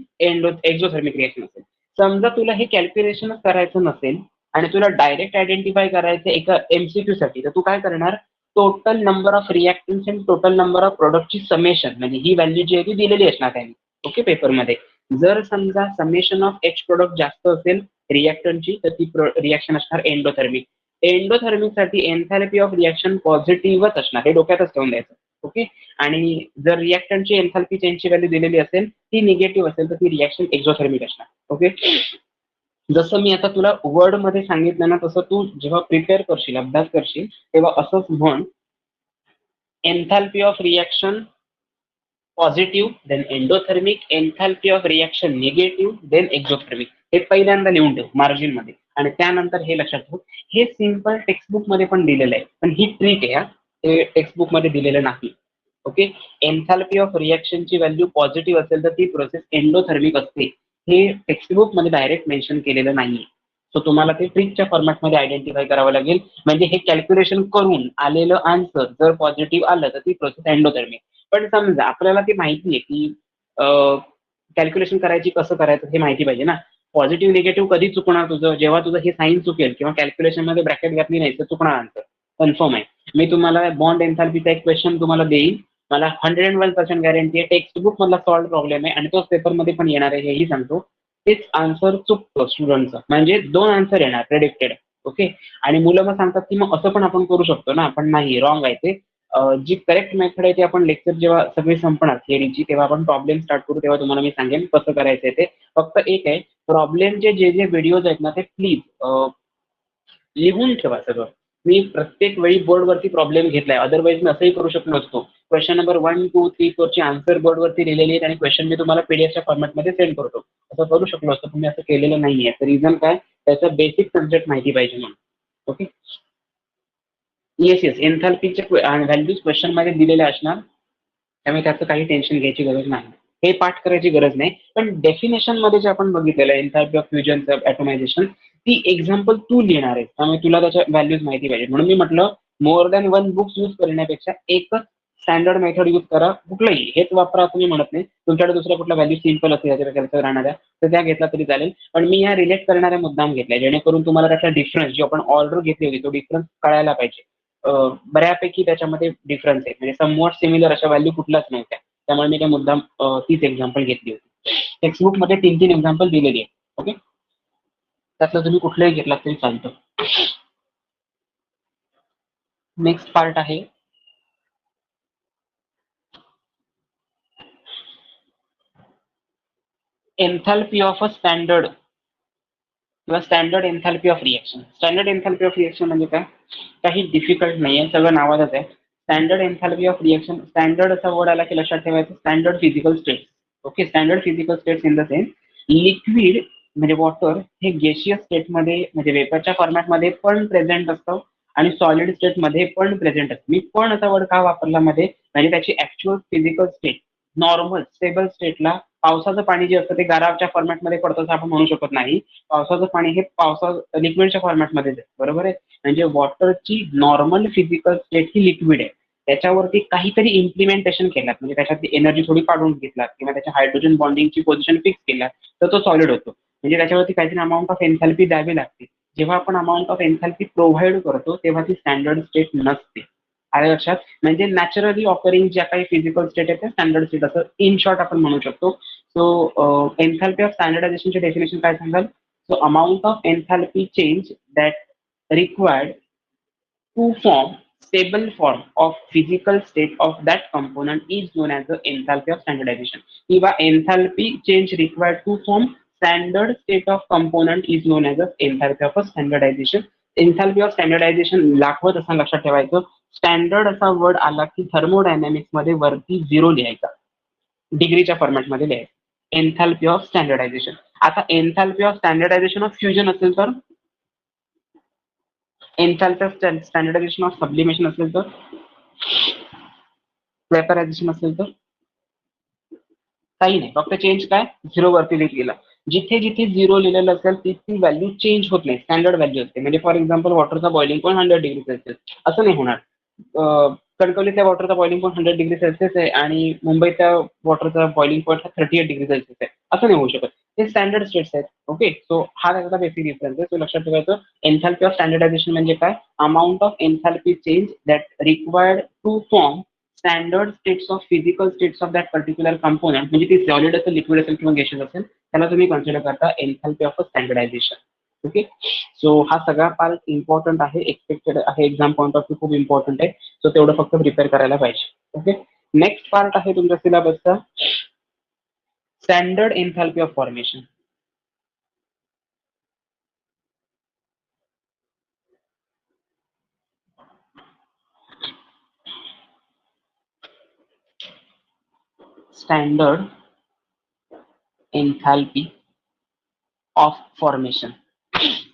एक्झोथर्मिक रिएक्शन असेल. समजा तुला हे कॅल्क्युलेशन करायचं नसेल आणि तुला डायरेक्ट आयडेंटिफाय करायचं एका MCQ साठी, तर तू काय करणार, total number of reactance and total number of प्रोडक्टची समेशन, म्हणजे ही व्हॅल्यू जी आहे ती दिलेली असणार त्यांनी ओके पेपरमध्ये. जर समजा समेशन ऑफ एच प्रोडक्ट जास्त असेल रिॲक्टंटची तर ती रिॲक्शन असणार एंडोथर्मिक. एंडोथर्मिकसाठी एन्थॅल्पी ऑफ रिॲक्शन पॉझिटिव्हच असणार, हे डोक्यातच ठेवून द्यायचं ओके. आणि जर रिॲक्टंटची एन्थॅल्पी चेंजची व्हॅल्यू दिलेली असेल ती निगेटिव्ह असेल तर ती रिॲक्शन एक्झोथर्मिक असणार ओके. जसं मी आता तुला वर्ड मध्ये सांगितलं ना, तसं तू जेव्हा प्रिपेअर करशील, अभ्यास करशील, तेव्हा असंच म्हण, enthalpy of reaction positive then endothermic, enthalpy of reaction negative then exothermic. हे पहिल्यांदा लिहून ठेव मार्जिन मध्ये, आणि त्यानंतर हे लक्षात ठेव. हे सिम्पल टेक्स्टबुक मध्ये पण दिलेलं आहे, पण ही ट्रिक आहे, हे टेक्स्टबुक मध्ये दिलेलं नाही ओके. एन्थॅल्पी ऑफ रिॲक्शनची व्हॅल्यू पॉझिटिव्ह असेल तर ती प्रोसेस एंडोथर्मिक असते, हे टेक्स्टबुक मध्ये डायरेक्ट मेन्शन केलेलं नाहीये. सो तुम्हाला ते ट्रिकच्या फॉर्मॅटमध्ये आयडेंटिफाय करावं लागेल. म्हणजे हे कॅल्क्युलेशन करून आलेलं आन्सर जर पॉझिटिव्ह आलं तर ती प्रोसेस एंडोथर्मिक. पण समजा आपल्याला ते माहिती आहे की कॅल्क्युलेशन करायची, कसं करायचं हे माहिती पाहिजे ना. पॉझिटिव्ह निगेटिव्ह कधी चुकणार तुझं, जेव्हा तुझं हे साईन चुकेल किंवा कॅल्क्युलेशन मध्ये ब्रॅकेट घातली नाही तर चुकणार आन्सर, कन्फर्म आहे. मी तुम्हाला बॉन्ड एन्थॅल्पीचा एक क्वेश्चन तुम्हाला देईन, मला 101% गॅरंटी आहे, टेक्स्टबुक मधला सॉल्व प्रॉब्लेम आहे आणि तोच पेपरमध्ये पण येणार आहे हेही सांगतो. तेच आन्सर चुकतो स्टुडंटचं, म्हणजे 2 आन्सर येणार प्रेडिक्टेड ओके. आणि मुलं मग सांगतात की मग असं पण आपण करू शकतो ना, पण नाही, रॉंग आहे ते. जी करेक्ट मेथड आहे ती आपण लेक्चर जेव्हा सगळी संपणार थिअरीची तेव्हा आपण प्रॉब्लेम स्टार्ट करू, तेव्हा तुम्हाला मी सांगेन कसं करायचंय ते. फक्त एक आहे, प्रॉब्लेमचे जे जे व्हिडिओज आहेत ना ते प्लीज लिहून ठेवा सगळं. मी प्रत्येक वेळी बोर्डवरती प्रॉब्लेम घेतलाय, अदरवाईज मी असंही करू शकलो असतो. क्वेश्चन नंबर 1, 2, 3, 4 ची आन्सर बोर्डवरती लिहिलेली आहेत आणि क्वेश्चन मी तुम्हाला पीडीएफच्या फॉर्मॅटमध्ये सेंड करतो, असं करू शकलो असतो. तुम्ही असं केलेलं नाहीये. रिझन काय, त्याचा बेसिक सब्जेक्ट माहिती पाहिजे म्हणून ओके. येस येस, एन्थॅल्पीचे व्हॅल्यूज क्वेश्चन मध्ये दिलेल्या असणार, त्यामुळे त्याचं काही टेन्शन घ्यायची गरज नाही, हे पाठ करायची गरज नाही. पण डेफिनेशन मध्ये जे आपण बघितलेलं आहे एन्थॅल्पी ऑफ फ्युजन ॲटोमायझेशन, ती एक्झाम्पल तू लिहिणार आहे, त्यामुळे तुला त्याच्या व्हॅल्यूज माहिती पाहिजे. म्हणून मी म्हटलं मोर दॅन 1 बुक्स यूज करण्यापेक्षा एकच स्टँडर्ड मेथड यूज करा, कुठलंही हेच वापरा असं मी म्हणत नाही. तुमच्याकडे दुसऱ्या कुठला व्हॅल्यू सिम्पल असेल याच्यापेक्षा राहणाऱ्या तर त्या घेतला तरी चालेल, पण मी या रिलेट करणाऱ्या मुद्दाम घेतल्या जेणेकरून तुम्हाला त्याचा डिफरन्स, जी आपण ऑर्डर घेतली होती तो डिफरन्स कळायला पाहिजे. बऱ्यापैकी त्याच्यामध्ये डिफरन्स आहे, म्हणजे समवॉट सिमिलर अशा व्हॅल्यू कुठलाच नव्हत्या, त्यामुळे मी त्या मुद्दाम तीच एक्झाम्पल घेतली होती. टेक्स्टबुक मध्ये 3 एक्झाम्पल दिलेली आहे ओके, त्यातलं तुम्ही कुठलंही घेतलात तरी चालतं. नेक्स्ट पार्ट आहे एन्थॅल्पी ऑफ अ स्टँडर्ड किंवा standard enthalpy of reaction. Standard enthalpy of reaction म्हणजे काय, काही डिफिकल्ट नाही आहे, सगळं नावातच आहे. Standard enthalpy of reaction, standard असा वर्ड आला की लक्षात ठेवायचं standard physical states okay. Standard physical states in the sense liquid म्हणजे वॉटर हे गेशियस स्टेटमध्ये म्हणजे वेपरच्या फॉर्मॅटमध्ये पण प्रेझेंट असतं आणि सॉलिड स्टेटमध्ये पण प्रेझेंट असतं. मी पण असा वर्ड का वापरला मध्ये, म्हणजे त्याची actual physical state normal stable स्टेटला पावसाचं पाणी जे असतं ते गाराच्या फॉर्मॅटमध्ये पडतं असं आपण म्हणू शकत नाही. पावसाचं पाणी हे लिक्विडच्या फॉर्मॅटमध्येच आहे, बरोबर आहे. म्हणजे वॉटरची नॉर्मल फिजिकल स्टेट ही लिक्विड आहे, त्याच्यावरती काहीतरी इम्प्लिमेंटेशन केलं म्हणजे त्याच्यातली एनर्जी थोडी काढून घेतला किंवा त्याच्या हायड्रोजन बॉन्डिंगची पोझिशन फिक्स केला तर तो सॉलिड होतो. म्हणजे त्याच्यावरती काहीतरी अमाऊंट ऑफ एन्थॅल्पी द्यावी लागते. जेव्हा आपण अमाऊंट ऑफ एन्थॅल्पी प्रोव्हाइड करतो तेव्हा ती स्टँडर्ड स्टेट नसते. आलं लक्षात. म्हणजे नॅचरली ऑकरिंग ज्या काही फिजिकल स्टेट आहे त्या स्टँडर्ड स्टेट असं इन शॉर्ट आपण म्हणू शकतो. सो एन्थॅल्पी ऑफ स्टँडर्डायझेशनचे डेफिनेशन काय सांगाल, so amount of enthalpy change that required to form stable form of physical state of that component is known as the enthalpy of standardization. किंवा enthalpy change required to form standard state of component is known as the enthalpy of a standardization. Enthalpy of standardization दाखवत असताना लक्षात ठेवायचं, standard असा word आला की thermodynamics मध्ये वरती 0 लिहायचा, डिग्रीच्या फॉर्मॅटमध्ये लिहायचं. Enthalpy of standardization. आता enthalpy of standardization of fusion असेल तर, enthalpy of standardization of sublimation असेल तर, वेपरायझेशन असेल तर काही नाही, फक्त चेंज काय 0 वरती लिहिलेला. जिथे जिथे 0 लिहिलेलं असेल तिथे व्हॅल्यू चेंज होत नाही, स्टँडर्ड व्हॅल्यू असते. म्हणजे फॉर एक्झाम्पल वॉटरचा बॉइलिंग पॉईंट 100 डिग्री सेल्सिअस असं नाही होणार. कणकवलीतल्या वॉटरचा बॉइलिंग पॉईंट 100 डिग्री सेल्सिअस आहे आणि मुंबईच्या वॉटरचा बॉइलिंग पॉईंट 38 डिग्री सेल्सिअस आहे, असं नाही होऊ शकत. हे स्टँडर्ड स्टेट्स आहेत. ओके, सो हा त्याचा बेसिक डिफरन्स आहे. सो लक्षात ठेवायचं, एन्थॅल्पी ऑफ स्टँडर्डायझेशन म्हणजे काय, amount of enthalpy change that required to form standard states of physical states of that particular component, म्हणजे ती सॉलिड असेल, लिक्विड असेल किंवा गॅशियस असेल, त्याला तुम्ही कन्सिडर करता enthalpy of a standardisation. Okay, so हा सगळा पार्ट इम्पॉर्टंट आहे, एक्सपेक्टेड आहे, एक्झाम पॉईंट ऑफ व्ह्यू खूप इम्पॉर्टंट आहे. सो तेवढं फक्त प्रिपेअर करायला पाहिजे. ओके, नेक्स्ट पार्ट आहे तुमच्या सिलेबसचा standard enthalpy of formation. Standard enthalpy of formation.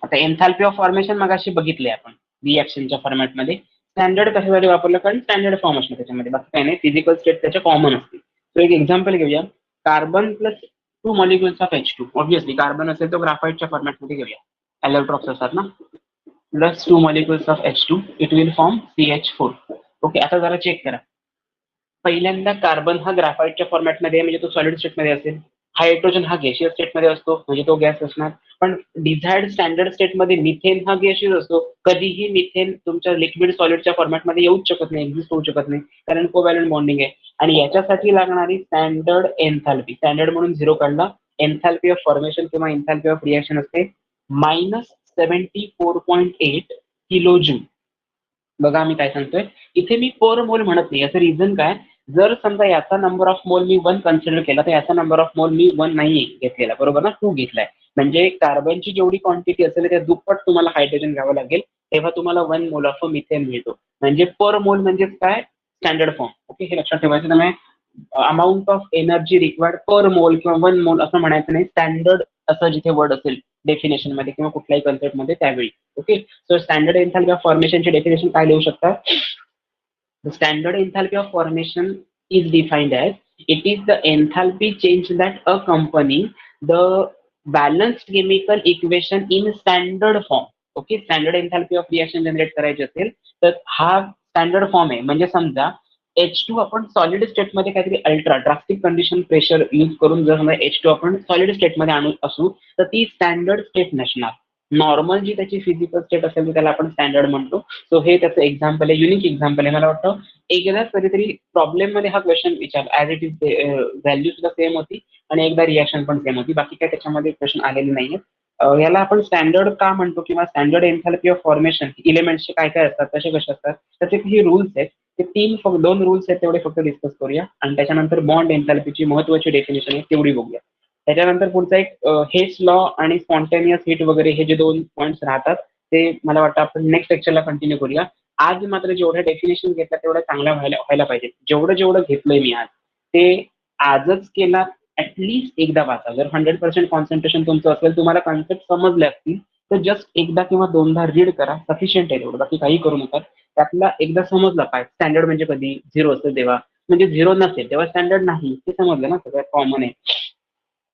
आता एन्थॅल्पी ऑफ फॉर्मेशन मगाशी बघितले आपण रिएक्शनच्या फॉर्मॅटमध्ये. स्टँडर्ड कशासाठी वापरलं, कारण स्टँडर्ड फॉर्म असतो त्याच्यामध्ये, बाकी काही नाही, फिजिकल स्टेट त्याच्या कॉमन असते. तर एक एक्झाम्पल घेऊया, carbon plus 2 molecules of H2. Obviously carbon असेल तो ग्राफाईटच्या फॉर्मॅटमध्ये घेऊया, एलोट्रॉप्स असतात ना, plus 2 molecules of H2, it will form CH4. Okay, आता जरा चेक करा, पहिल्यांदा कार्बन हा ग्राफाईटच्या फॉर्मॅटमध्ये म्हणजे तो सॉलिड स्टेटमध्ये असेल, हायड्रोजन हा गॅशियस स्टेटमध्ये असतो म्हणजे तो गॅस असणार. पण डिझायर्ड स्टँडर्ड स्टेटमध्ये मिथेन हा गॅशियस असतो. कधीही मिथेन तुमच्या लिक्विड सॉलिडच्या फॉर्मॅटमध्ये येऊच शकत नाही, एक्झिस्ट होऊ शकत नाही, कारण कोव्हॅलंट बॉन्डिंग आहे. आणि याच्यासाठी लागणारी स्टँडर्ड एन्थॅल्पी, स्टँडर्ड म्हणून 0 काढला, एन्थॅल्पी ऑफ फॉर्मेशन किंवा एन्थॅल्पी ऑफ रिएक्शन असते -74.8 किलो जूल. बघा आम्ही काय सांगतोय, इथे मी पर मोल म्हणत नाही. याचं रिझन काय, जर समजा याचा number of mole me 1 consider केला, तर याचा नंबर ऑफ मोल मी 1 नाही घेतलेला, बरोबर ना, 2 घेतलाय. म्हणजे कार्बनची जेवढी क्वांटिटी असेल त्या दुप्पट तुम्हाला हायड्रोजन घ्यावं लागेल, तेव्हा तुम्हाला 1 मोल ऑफ मिथेन मिळतो. म्हणजे पर मोल म्हणजे काय, स्टँडर्ड फॉर्म. ओके, हे लक्षात ठेवायचं. त्यामुळे अमाऊंट ऑफ एनर्जी रिक्वायर्ड पर मोल किंवा 1 मोल असं म्हणायचं नाही, स्टँडर्ड असं जिथे वर्ड असेल डेफिनेशन मध्ये किंवा कुठल्याही कन्सेप्ट मध्ये त्यावेळी. Okay, so standard enthalpy of फॉर्मेशनची डेफिनेशन काय लिहू शकता, the standard enthalpy of formation is defined as it is the enthalpy change that accompany the balanced chemical equation in standard form. Okay, standard enthalpy of reaction generate करायची असेल तर हा standard form आहे. म्हणजे समजा H2 आपण solid स्टेटमध्ये काहीतरी ultra drastic condition pressure use करून जर समजा H2 आपण सॉलिड स्टेटमध्ये आणू असू, तर ती स्टँडर्ड स्टेट नसणार. नॉर्मल जी त्याची फिजिकल स्टेट असेल त्याला आपण स्टँडर्ड म्हणतो. सो हे त्याचं एक्झाम्पल आहे, युनिक एक्झाम्पल आहे. मला वाटतं एकदा कधीतरी प्रॉब्लेम मध्ये हा क्वेश्चन विचार, ऍज इट इज व्हॅल्यू सुद्धा सेम होती आणि एकदा रिएक्शन पण सेम होती, बाकी काय त्याच्यामध्ये क्वेश्चन आलेले नाहीये. याला आपण स्टँडर्ड का म्हणतो किंवा स्टँडर्ड एन्थॅल्पी ऑफ फॉर्मेशन इलेमेंट्सचे काय काय असतात, कसे कसे असतात, त्याचे काही रूल्स आहेत. ते 2 रूल्स आहेत तेवढे फक्त डिस्कस करूया आणि त्याच्यानंतर बॉन्ड एन्थॅल्पीची महत्वाची डेफिनेशन आहे तेवढी बघूया. त्याच्यानंतर पुढचा एक हेस लॉ आणि स्पॉन्टेनियस हीट वगैरे हे जे 2 पॉईंट्स राहतात ते मला वाटतं आपण नेक्स्ट लेक्चरला कंटिन्यू करूया. आज मात्र जेवढ्या डेफिनेशन घेतल्या तेवढ्या चांगल्या व्हायला पाहिजे. जेवढं जेवढं घेतलंय मी आज ते आजच केला, ऍटलीस्ट एकदा वाचा. जर 100% कॉन्सन्ट्रेशन तुमचं असेल, तुम्हाला कॉन्सेप्ट समजले असतील, तर जस्ट एकदा किंवा दोनदा रीड करा, सफिशियंट आहे तेवढं, बाकी काही करू नका. त्यातला एकदा समजला काय स्टँडर्ड म्हणजे कधी 0 असेल तेव्हा, म्हणजे 0 नसेल तेव्हा स्टँडर्ड नाही, ते समजलं ना, सगळ्यात कॉमन आहे.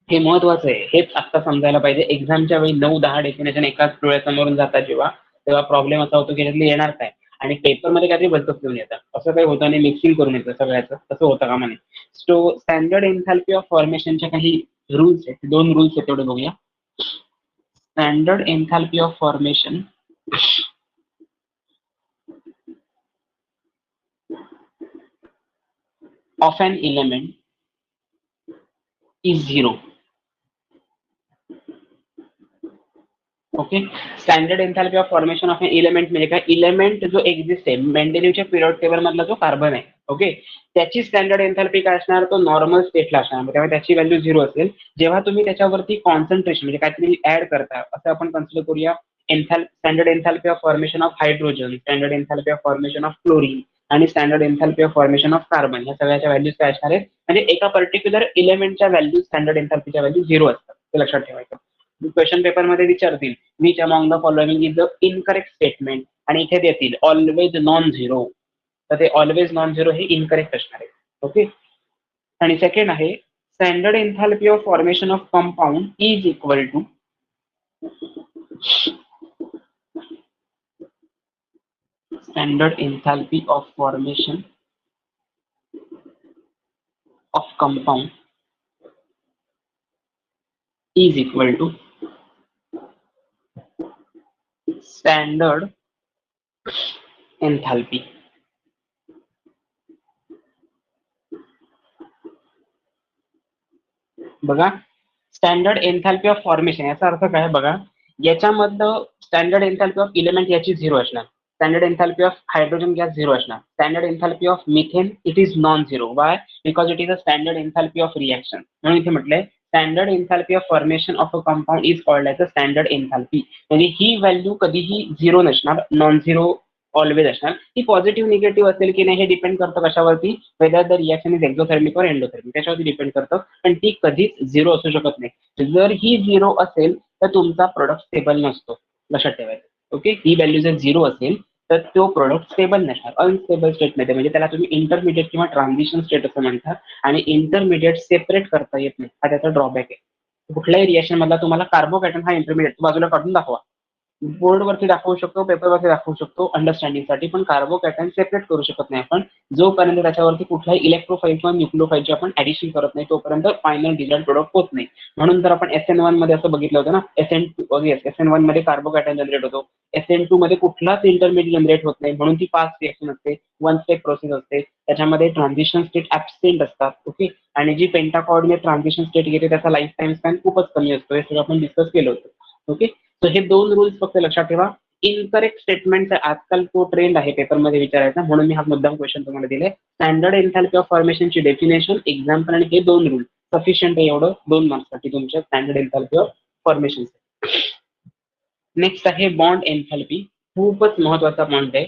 हे महत्वाचं आहे, हेच आत्ता समजायला पाहिजे. एक्झामच्या वेळी 9-10 डेफिनेशन एकाच डोळ्यासमोरून जातात जेव्हा, तेव्हा प्रॉब्लेम असा होतो की त्यातले येणार काय आणि पेपरमध्ये काहीतरी भलतंच घेऊन येतात. असं काही होतं नाही, मिक्सिंग करून येतं सगळ्याचं, तसं होतं कामा नये. सो स्टँडर्ड एन्थॅल्पी ऑफ फॉर्मेशनच्या काही रूल्स आहेत, 2 रूल्स आहेत तेवढे बघूया. Standard enthalpy of formation of an element is 0. Okay, standard enthalpy of formation of an element म्हणजे काय, इलेमेंट जो एक्झिस्ट आहे मेंडेलिव्हच्या पिरियड टेबल मधला जो कार्बन आहे, ओके, त्याची स्टँडर्ड एन्थॅल्पी काय असणार, तो नॉर्मल स्टेटला असणार, तेव्हा त्याची व्हॅल्यू 0 असेल. जेव्हा तुम्ही त्याच्यावरती कॉन्सन्ट्रेशन म्हणजे काहीतरी ऍड करता, असं आपण कन्सिडर करूया standard enthalpy of formation of hydrogen, standard enthalpy of formation of chlorine आणि standard enthalpy of formation of carbon, या सगळ्याच्या व्हॅल्यूज काय असणार आहेत, म्हणजे एका पर्टिक्युलर इलेमेंटच्या व्हॅल्यू स्टँडर्ड एन्थॅल्पीच्या व्हॅल्यू 0 असतात, ते लक्षात ठेवायचं. क्वेश्चन पेपर मध्ये विचारतील which among the following is the incorrect statement आणि इथे देतील ऑलवेज नॉन झिरो, तर ते ऑलवेज नॉन झिरो हे इनकरेक्ट असणार आहे. ओके, आणि सेकंड आहे standard enthalpy of formation of compound is equal to standard enthalpy of formation of compound is equal to standard enthalpy. बघा, स्टँडर्ड एन्थॅल्पी ऑफ फॉर्मेशन याचा अर्थ काय बघा, याच्यामधलं स्टँडर्ड एन्थॅल्पी ऑफ इलेमेंट याची 0 असणार, standard enthalpy of hydrogen gas 0 असणार, standard enthalpy of methane it is non zero. Why? Because it is a standard enthalpy of reaction. म्हणून इथे म्हटलंय standard enthalpy of formation of a compound is called as a standard एन्थॅल्पी. म्हणजे ही value कधीही 0 नसणार, non zero always असणार. ती positive negative असेल की नाही हे डिपेंड करतं कशावरती, whether the reaction is exothermic और एंडोथर्मिक, त्याच्यावरती डिपेंड करतं. पण ती कधीच 0 असू शकत नाही. जर ही 0 असेल तर तुमचा प्रोडक्ट स्टेबल नसतो, लक्षात ठेवायचं. ओके, ही व्हॅल्यू जर 0 असेल तर तो प्रोडक्ट स्टेबल नसणार, अनस्टेबल स्टेटमध्ये, म्हणजे त्याला तुम्ही इंटरमिडिएट किंवा ट्रान्झिशन स्टेट असं म्हणता. आणि इंटरमिडिएट सेपरेट करता येत नाही, हा त्याचा ड्रॉबॅक आहे. कुठल्याही रिएक्शन मधला तुम्हाला कार्बोकॅटन हा इंटरमिडिएट बाजूला काढून दाखवा, बोर्डवरती दाखवू शकतो, पेपरवरती दाखवू शकतो अंडरस्टँडिंगसाठी, पण कार्बोकॅटन सेपरेट करू शकत नाही आपण जोपर्यंत त्याच्यावरती कुठलाही इलेक्ट्रोफाईल किंवा न्यूक्लिओफाईलची आपण ऍडिशन करत नाही, तोपर्यंत फायनल डिझाईन प्रोडक्ट होत नाही. म्हणून जर आपण SN1 मध्ये असं बघितलं होतं ना, SN1 मध्ये कार्बोकॅटन जनरेट होतो, SN2 मध्ये कुठलाच इंटरमिडिएट जनरेट होत नाही, म्हणून ती फास्ट रिएक्शन असते, वन स्टेप प्रोसेस असते, त्याच्यामध्ये ट्रान्झिशन स्टेट ऍबसेंट असतात. ओके, आणि जी पेंटा कोऑर्डिनेट ट्रान्झिशन स्टेट घेते त्याचा लाईफ टाइम स्पॅन खूपच कमी असतो, हे सगळं आपण डिस्कस केलं होतं. ओके, तर हे 2 रूल्स फक्त लक्षात ठेवा. इनकरेक्ट स्टेटमेंट आजकाल तो ट्रेंड आहे पेपरमध्ये विचारायचा, म्हणून मी हा मुद्दाम क्वेश्चन तुम्हाला दिले. स्टँडर्ड एन्थॅल्पी ऑफ फॉर्मेशनची डेफिनेशन, एक्झाम्पल आणि हे 2 रूल सफिशियंट आहे, एवढं 2 मार्क्ससाठी तुमच्या standard enthalpy of formation. Next आहे बॉन्ड एन्थॅल्पी, खूपच महत्वाचा पॉइंट आहे.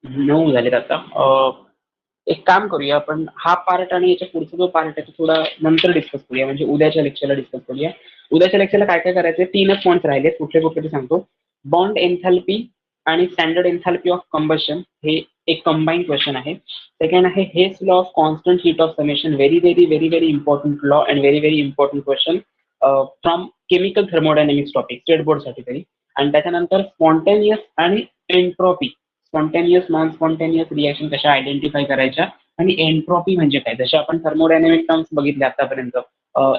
9 झालेत आता. एक काम करूया आपण, हा पार्ट आणि याच्या पुढचा जो पार्ट आहे तो थोडा नंतर डिस्कस करूया, म्हणजे उद्याच्या लेक्चरला डिस्कस करूया. उद्याच्या लेक्चरला काय काय करायचं, 3च पॉईंट्स राहिले, कुठले कुठले ते सांगतो. बॉन्ड एन्थॅल्पी आणि स्टँडर्ड एन्थॅल्पी ऑफ कंबशन हे एक कंबाईन क्वेश्चन आहे. सेकंड आहे Hess law of constant heat of summation, very very very very important law and very very important question from chemical thermodynamics topic, state बोर्डसाठी तरी. आणि त्याच्यानंतर spontaneous आणि entropy, spontaneous non spontaneous reaction कशा identify करायच्या, आणि entropy म्हणजे काय, जसे आपण थर्मोडायनेमिक टर्म्स बघितले आतापर्यंत,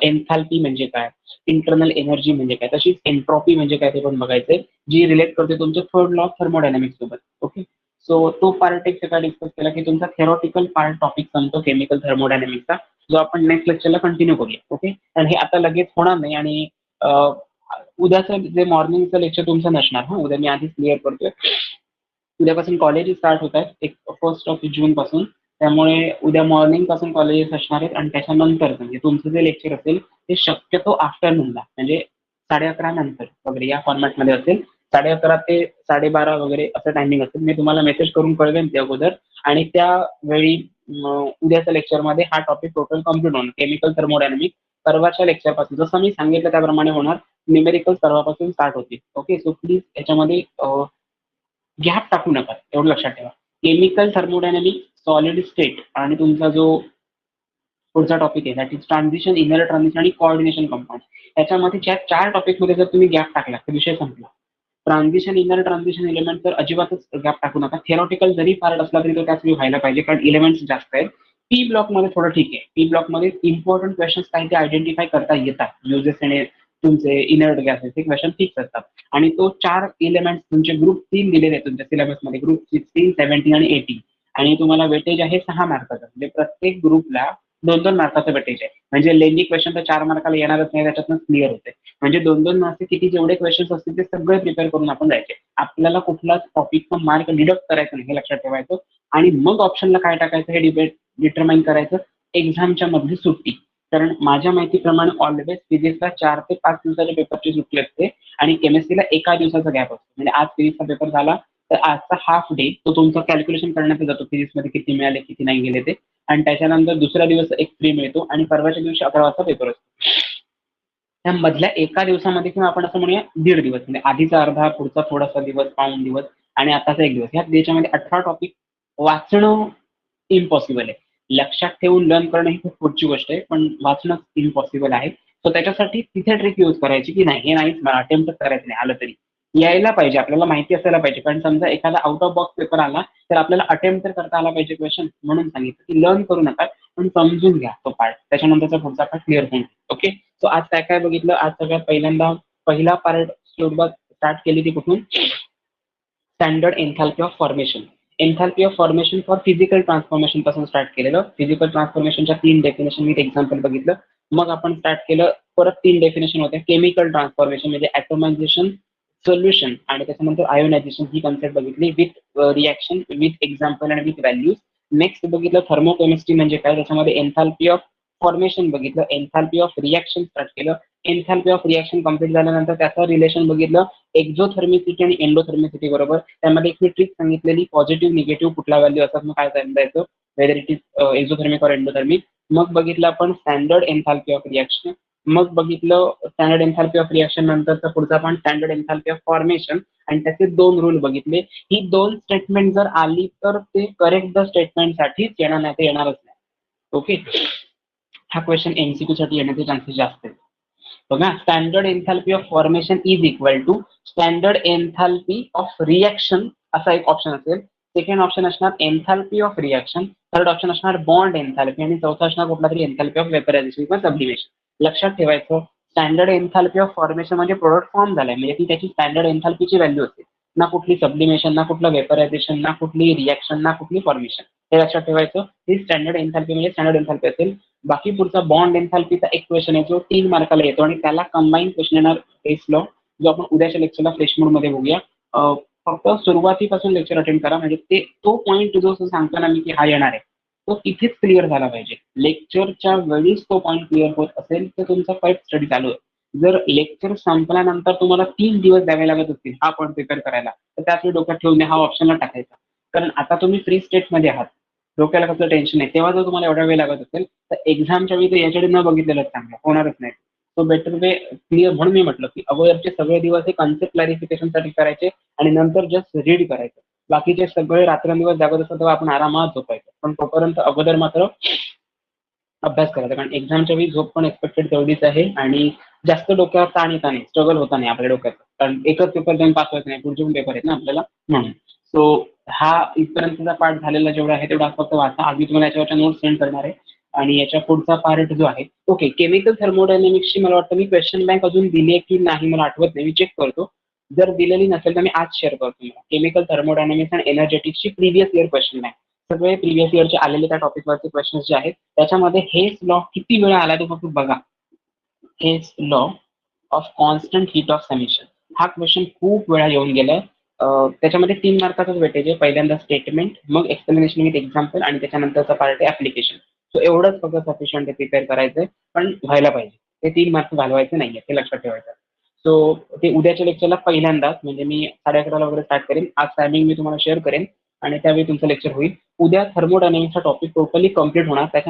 एन्थॅल्पी म्हणजे काय, इंटरनल एनर्जी म्हणजे काय, तशीच एन्ट्रॉपी म्हणजे काय ते पण बघायचंय, जी रिलेट करते तुमच्या थर्ड लॉ ऑफ थर्मोडायनेमिक्स सोबत. ओके, सो तो पार्ट एक सगळा डिस्कस केला की तुमचा थेरॉटिकल पार्ट टॉपिक संपतो केमिकल थर्मोडायनेमिक्सचा, जो आपण नेक्स्ट लेक्चरला कंटिन्यू करूया. ओके, आणि हे आता लगेच होणार नाही, आणि उद्याचं जे मॉर्निंगचं लेक्चर तुमचं नसणार. हा, उद्या मी आधीच क्लिअर करतोय, उद्यापासून कॉलेज स्टार्ट होत आहेत, एक 1 जून पासून. त्यामुळे उद्या मॉर्निंग पासून कॉलेजेस असणार आहेत, आणि त्याच्यानंतर म्हणजे तुमचं जे लेक्चर असेल ते शक्यतो आफ्टरनूनला, म्हणजे 11:30 नंतर वगैरे या फॉर्मॅटमध्ये असेल. 11:30 ते 12:30 वगैरे असं टायमिंग असेल. मी तुम्हाला मेसेज करून कळवेन त्या अगोदर, आणि त्यावेळी उद्याच्या लेक्चरमध्ये हा टॉपिक टोटल कम्प्लीट होणार, केमिकल थर्मोडायनामिक्स. परवाच्या लेक्चरपासून जसं मी सांगितलं त्याप्रमाणे होणार, न्यूमेरिकल परवापासून स्टार्ट होतील. ओके, सो प्लीज याच्यामध्ये गॅप टाकू नका, एवढं लक्षात ठेवा. केमिकल थर्मोडायनामिक्स, सॉलिड स्टेट, आणि तुमचा जो पुढचा टॉपिक आहे that is transition, inner transition आणि कोऑर्डिनेशन कंपाऊंड. याच्यामध्ये ज्या 4 टॉपिकमध्ये जर तुम्ही गॅप टाकला तर विषय संपला. ट्रान्झिशन, इनर ट्रान्झिशन एलिमेंट तर अजिबातच गॅप टाकू नका. थेरॉटिकल जरी पार्ट असला तरी तो त्याच व्हायला पाहिजे, कारण एलिमेंट्स जास्त आहेत. पी ब्लॉकमध्ये थोडं ठीक आहे, पी ब्लॉकमध्ये इम्पॉर्टंट क्वेश्चन्स काही ते आयडेंटिफाय करता येतात, युजेस आणि तुमचे इनर्ट गॅसेस हे क्वेश्चन फिक्स असतात. आणि तो 4 एलिमेंट्स तुमचे ग्रुप 3 दिलेले आहेत तुमच्या सिलेबसमध्ये, ग्रुप 16, 17 आणि 18. आणि तुम्हाला वेटेज आहे 6 मार्काचं, म्हणजे प्रत्येक ग्रुपला 2-2 मार्काचं वेटेज आहे. म्हणजे लेंदी क्वेश्चन तर 4 मार्काला येणारच नाही, त्याच्यातनं क्लिअर होते. म्हणजे 2-2 मार्क्स किती जेवढे क्वेश्चन्स असतील ते सगळे प्रिपेअर करून आपण जायचे. आपल्याला कुठलाच टॉपिकचा मार्क डिडक्ट करायचं नाही, हे लक्षात ठेवायचं. आणि मग ऑप्शनला काय टाकायचं हे डिटरमाइन करायचं एक्झामच्या मधली सुट्टी. कारण माझ्या माहितीप्रमाणे ऑलवेज फिजिक्सला 4 ते 5 दिवसाच्या पेपरची सुट्टी असते, आणि केमिस्ट्रीला एका दिवसाचा गॅप असतो. म्हणजे आज फिजिक्सचा पेपर झाला तर आजचा हाफ डे तो तुमचा कॅल्क्युलेशन करण्यात जातो, फिजिक्समध्ये किती मिळाले किती नाही गेले ते. आणि त्याच्यानंतर दुसऱ्या दिवस एक फ्री मिळतो, आणि परवाच्या दिवशी 11 वाजता पेपर असतो. त्या मधल्या एका दिवसामध्ये किंवा आपण असं म्हणूया 1.5 दिवस, म्हणजे आधीचा अर्धा, पुढचा थोडासा दिवस, पाऊण दिवस, आणि आताचा 1 दिवस, ह्या त्याच्यामध्ये 18 टॉपिक वाचणं इम्पॉसिबल आहे. लक्षात ठेवून लर्न करणं ही खूप पुढची गोष्ट आहे, पण वाचणं इम्पॉसिबल आहे. सो त्याच्यासाठी तिथे ट्रिक यूज करायची की नाही, हे नाहीच मला अटेम्प्ट करायचं नाही आलं तरी, यायला पाहिजे, आपल्याला माहिती असायला पाहिजे. कारण समजा एखादा आउट ऑफ बॉक्स पेपर आला तर आपल्याला अटेम्प्ट तर करता आला पाहिजे क्वेश्चन. म्हणून सांगितलं की लर्न करू नका, पण समजून घ्या तो पार्ट, त्याच्यानंतरचा पुढचा पार्ट क्लिअर होईल. ओके, सो आज काय काय बघितलं. आज सगळ्यात पहिल्यांदा पहिला पार्ट सुरुवात स्टार्ट केली ती कुठून, standard enthalpy of formation. एन्थॅल्पी of formation for physical transformation पासून स्टार्ट केलेलं. फिजिकल ट्रान्सफॉर्मेशनच्या 3 डेफिनेशन विथ एक्झाम्पल बघितलं. मग आपण स्टार्ट केलं, परत 3 डेफिनेशन होत्या. केमिकल ट्रान्सफॉर्मेशन म्हणजे ॲटोमायझेशन, सोल्युशन आणि त्याच्यानंतर आयोनायझेशन ही कन्सेप्ट बघितली विथ रिॲक्शन, विथ एक्झाम्पल आणि विथ व्हॅल्यूज. नेक्स्ट बघितलं थर्मोकेमिस्ट्री म्हणजे काय, त्याच्यामध्ये एन्थॅल्पी ऑफ फॉर्मेशन बघितलं, एन्थॅल्पी ऑफ रिॲक्शन स्टार्ट केलं. एन्थॅल्पी ऑफ रिॲक्शन कम्प्लीट झाल्यानंतर त्याचं रिलेशन बघितलं एक्झोथर्मिसिटी आणि एंडोथर्मिसिटी बरोबर. त्यामध्ये एक ट्रिक सांगितलेली, पॉझिटिव्ह निगेटिव्ह कुठला व्हॅल्यू असतात मग काय सांगायचं, वेदर इट इज एक्झोथर्मिक और एंडोथर्मिक. मग बघितलं आपण स्टँडर्ड एन्थॅल्पी ऑफ रिॲक्शन. मग बघितलं स्टँडर्ड एन्थॅल्पी ऑफ रिॲक्शन नंतरचा पुढचा आपण स्टँडर्ड एन्थॅल्पी ऑफ फॉर्मेशन आणि त्याचे 2 रूल बघितले. ही 2 स्टेटमेंट जर आली तर ते करेक्ट द स्टेटमेंटसाठीच येणार, नाही ते येणारच नाही. ओके, हा क्वेश्चन एमसीक्यू साठी येण्याचे चान्सेस जास्त आहेत. बघा, standard enthalpy of formation is equal to standard enthalpy of reaction असा एक ऑप्शन असेल. सेकंड ऑप्शन असणार enthalpy of reaction, third option असणार बॉन्ड एन्थॅल्पी आणि चौथा असणार कुठला तरी एन्थॅल्पी ऑफ वेपरायझेशन किंवा सबलिमेशन. लक्षात ठेवायचं, स्टँडर्ड एन्थॅल्पी ऑफ फॉर्मेशन म्हणजे प्रोडक्ट फॉर्म झालाय, म्हणजे ती त्याची स्टँडर्ड एन्थॅल्पीची व्हॅल्यू असते. ना कुठली सबलिमेशन, ना कुठलं वेपरायझेशन, ना कुठली रिॲक्शन, ना कुठली फॉर्मेशन. हे लक्षात ठेवायचं. ही स्टँडर्ड एन्थॅल्पी म्हणजे स्टँडर्ड एन्थॅल्पी असेल. बाकी पुढचा बॉन्ड एन्थॅल्पीचा एक क्वेश्चन आहे जो 3 मार्काला येतो आणि त्याला कंबाईन क्वेश्चन येणार टेस्ट लॉ, जो आपण उद्याच्या लेक्चरला फ्रेश मोड मध्ये बघूया. फक्त सुरुवातीपासून लेक्चर अटेंड करा, म्हणजे ते तो पॉईंट जो सांगताना मी की हा येणार आहे तो तिथेच क्लिअर झाला पाहिजे. लेक्चरच्या वेळीच तो पॉईंट क्लिअर होत असेल तर तुमचा करेक्ट स्टडी चालू आहे. जर लेक्चर संपल्यानंतर तुम्हाला 3 दिवस द्यावे लागत असतील हा पॉईंट प्रिपेअर करायला, तर त्यासाठी डोक्यात ठेवून हा ऑप्शनला टाकायचा. कारण आता तुम्ही फ्री स्टेटमध्ये आहात, डोक्याला कसलं टेन्शन आहे, तेव्हा जर तुम्हाला एवढा वेळ लागत असेल तर एक्झामच्या वेळी तर याच्याकडे न बघितलेलं चांगलं, होणारच नाही. सो बेटर वे क्लिअर, म्हणून मी म्हटलं की अगोदरचे सगळे दिवस हे कन्सेप्ट क्लॅरिफिकेशनसाठी करायचे आणि नंतर जस्ट रीड करायचं. बाकीचे सगळे रात्रंदिवस जागत असतात तेव्हा आपण आरामात झोपायचं, पण तोपर्यंत अगोदर मात्र अभ्यास करायचा. कारण एक्झामच्या वेळी झोप पण एक्सपेक्टेड तेवढीच आहे आणि जास्त डोक्यावर ताण येता नाही, स्ट्रगल होता नाही आपल्या डोक्याचं. कारण एकच पेपर देऊन पास व्हायचं नाही, पुढचे पण पेपर आहेत ना आपल्याला, म्हणून. सो हा इथपर्यंतचा पार्ट झालेला जेवढा आहे तेवढा फक्त वाचा. आधी तुम्हाला याच्यावरच्या नोट्स सेंड करणार आहे आणि याच्या पुढचा पार्ट जो आहे, ओके, केमिकल थर्मोडायनेमिक्सची मला वाटतं मी क्वेश्चन बँक अजून दिली आहे की नाही मला आठवत नाही, मी चेक करतो. जर दिलेली नसेल तर मी आज शेअर करतो मला केमिकल थर्मोडायनेमिक्स आणि एनर्जेटिक्सची प्रिव्हियस इयर क्वेश्चन बँक. सगळे प्रिव्हियस इयरचे आलेले त्या टॉपिकवरचे क्वेश्चन जे आहेत त्याच्यामध्ये हेच लॉ किती वेळा आला तो फक्त बघा. हेच law of constant heat of summation हा क्वेश्चन खूप वेळा येऊन गेलाय. त्याच्यामध्ये 3 मार्काचाच वेटेज आहे. पहिल्यांदा स्टेटमेंट, मग एक्सप्लेनेशन विथ एक्झाम्पल आणि त्याच्यानंतरचा पार्ट आहे ऍप्लिकेशन. सो एवढंच फक्त सफिशियंट आहे प्रिपेअर करायचंय, पण व्हायला पाहिजे. ते 3 मार्क्स घालवायचे नाहीये, ते लक्षात ठेवायचं. सो ते उद्याच्या लेक्चरला पहिल्यांदाच, म्हणजे मी 11:30 वगैरे स्टार्ट करेन. आज टायमिंग मी तुम्हाला शेअर करेन आणि त्यावेळी तुमचं लेक्चर होईल. उद्या थर्मोडायनामिक्सचा टॉपिक टोटली कम्प्लीट होणार. त्याच्या